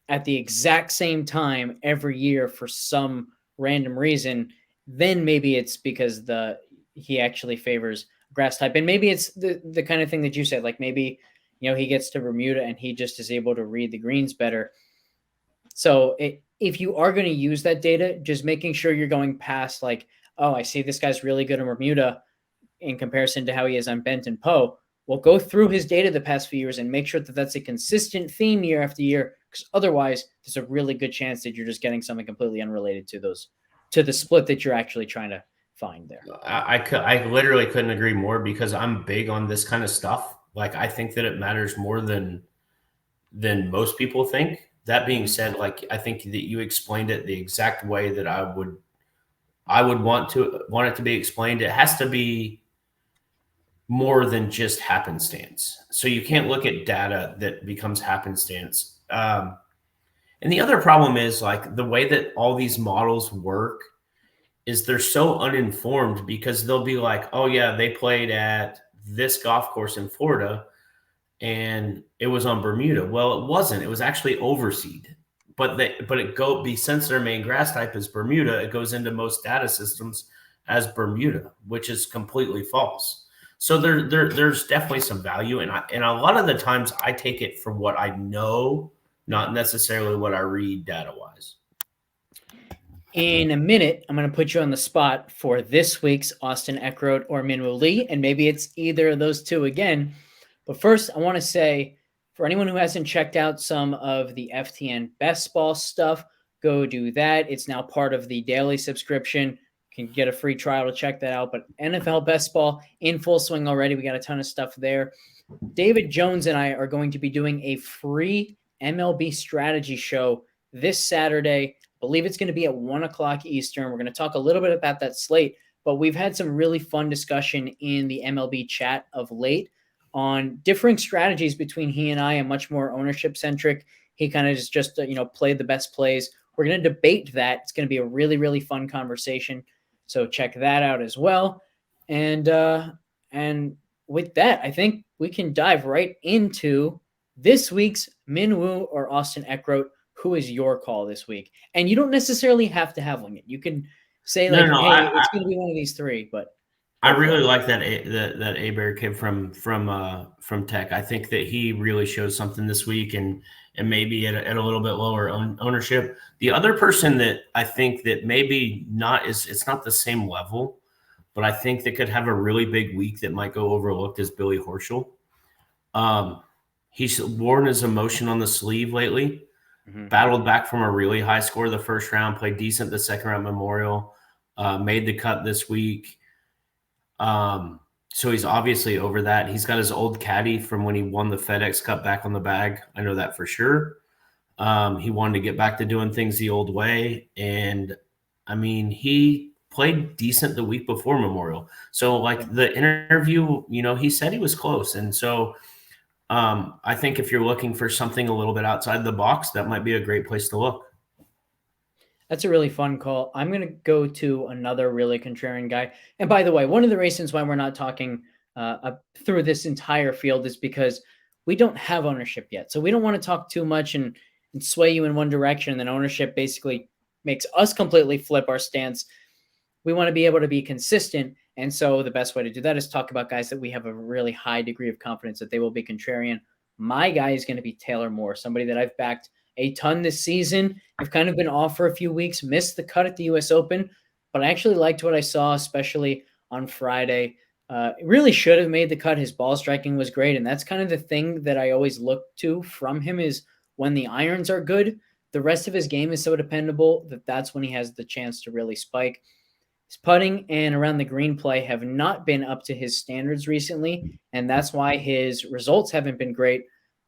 at the exact same time every year for some random reason. Then maybe it's because he actually favors grass type. And maybe it's the kind of thing that you said, like maybe, he gets to Bermuda and he just is able to read the greens better. So if you are going to use that data, just making sure you're going past like, oh, I see this guy's really good in Bermuda in comparison to how he is on Bent and Poe. Well, go through his data the past few years and make sure that that's a consistent theme year after year, because otherwise there's a really good chance that you're just getting something completely unrelated to the split that you're actually trying to find there. I literally couldn't agree more, because I'm big on this kind of stuff. Like I think that it matters more than most people think. That being said, like I think that you explained it the exact way that I would want it to be explained. It has to be more than just happenstance. So you can't look at data that becomes happenstance. And the other problem is like the way that all these models work is they're so uninformed, because they'll be like, oh yeah, they played at this golf course in Florida and it was on Bermuda. Well, it wasn't. It was actually overseed. But since their main grass type is Bermuda, it goes into most data systems as Bermuda, which is completely false. So there's definitely some value, and a lot of the times I take it for what I know, not necessarily what I read data wise. In a minute, I'm going to put you on the spot for this week's Austin Eckroat or Minwoo Lee, and maybe it's either of those two again. But first, I want to say, for anyone who hasn't checked out some of the FTN Best Ball stuff, go do that. It's now part of the daily subscription. You can get a free trial to check that out. But NFL Best Ball in full swing already. We got a ton of stuff there. David Jones and I are going to be doing a free MLB strategy show this Saturday. I believe it's going to be at 1 o'clock Eastern. We're going to talk a little bit about that slate, but we've had some really fun discussion in the MLB chat of late on differing strategies between he and I, and much more ownership centric. He kind of just played the best plays. We're going to debate that. It's going to be a really, really fun conversation. So check that out as well. And with that, I think we can dive right into this week's Minwoo or Austin Eckroat. Who is your call this week? And you don't necessarily have to have one. You can say it's going to be one of these three. But I really like that Abear kid from Tech. I think that he really shows something this week, and maybe at a little bit lower ownership. The other person that I think that maybe it's not the same level, but I think that could have a really big week that might go overlooked is Billy Horschel. He's worn his emotion on the sleeve lately. Mm-hmm. Battled back from a really high score the first round, played decent the second round Memorial, made the cut this week. So he's obviously over that. He's got his old caddy from when he won the FedEx Cup back on the bag. I know that for sure. He wanted to get back to doing things the old way. And I mean, he played decent the week before Memorial. So like the interview, he said he was close. And so I think if you're looking for something a little bit outside the box, that might be a great place to look. That's a really fun call. I'm going to go to another really contrarian guy. And by the way, one of the reasons why we're not talking through this entire field is because we don't have ownership yet. So we don't want to talk too much and sway you in one direction. And then ownership basically makes us completely flip our stance. We want to be able to be consistent. And so the best way to do that is talk about guys that we have a really high degree of confidence that they will be contrarian. My guy is going to be Taylor Moore, somebody that I've backed a ton this season. I've kind of been off for a few weeks, missed the cut at the US Open, but I actually liked what I saw, especially on Friday. Really should have made the cut. His ball striking was great. And that's kind of the thing that I always look to from him is when the irons are good, the rest of his game is so dependable that that's when he has the chance to really spike. His putting and around the green play have not been up to his standards recently, and that's why his results haven't been great.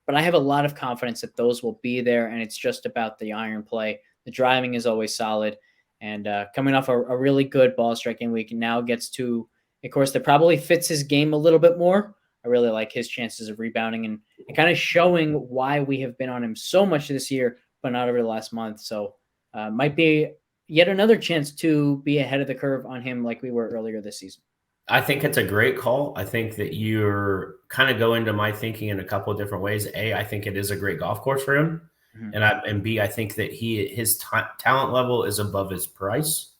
But I have a lot of confidence that those will be there, and it's just about the iron play. The driving is always solid, and coming off a really good ball striking week, now gets to a course that probably fits his game a little bit more. I really like his chances of rebounding and kind of showing why we have been on him so much this year, but not over the last month. So might be yet another chance to be ahead of the curve on him like we were earlier this season. I think it's a great call. I think that you're kind of go into my thinking in a couple of different ways. A, I think it is a great golf course for him. Mm-hmm. And B, I think that his talent level is above his price.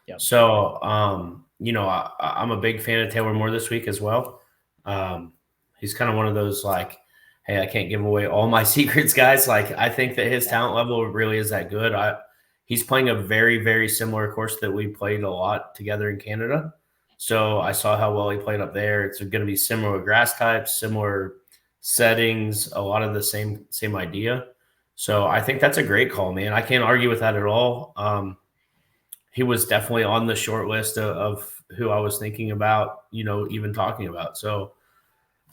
Yep. So, I'm a big fan of Taylor Moore this week as well. He's kind of one of those like, hey, I can't give away all my secrets, guys. Like, I think that his talent level really is that good. He's playing a very, very similar course that we played a lot together in Canada. So I saw how well he played up there. It's going to be similar grass types, similar settings, a lot of the same idea. So I think that's a great call, man. I can't argue with that at all. He was definitely on the short list of who I was thinking about, even talking about. So,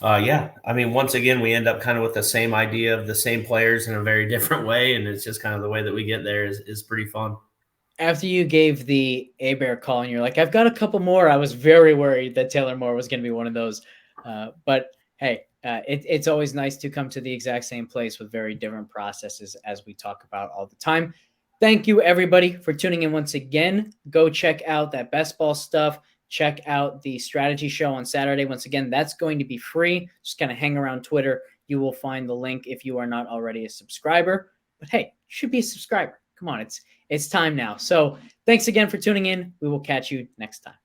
yeah, I mean, once again, we end up kind of with the same idea of the same players in a very different way. And it's just kind of the way that we get there is pretty fun. After you gave the A-Bear call and you're like, I've got a couple more, I was very worried that Taylor Moore was going to be one of those. But hey, it's always nice to come to the exact same place with very different processes as we talk about all the time. Thank you, everybody, for tuning in once again. Go check out that best ball stuff. Check out the strategy show on Saturday. Once again, that's going to be free. Just kind of hang around Twitter. You will find the link if you are not already a subscriber. But hey, you should be a subscriber. Come on, it's time now. So thanks again for tuning in. We will catch you next time.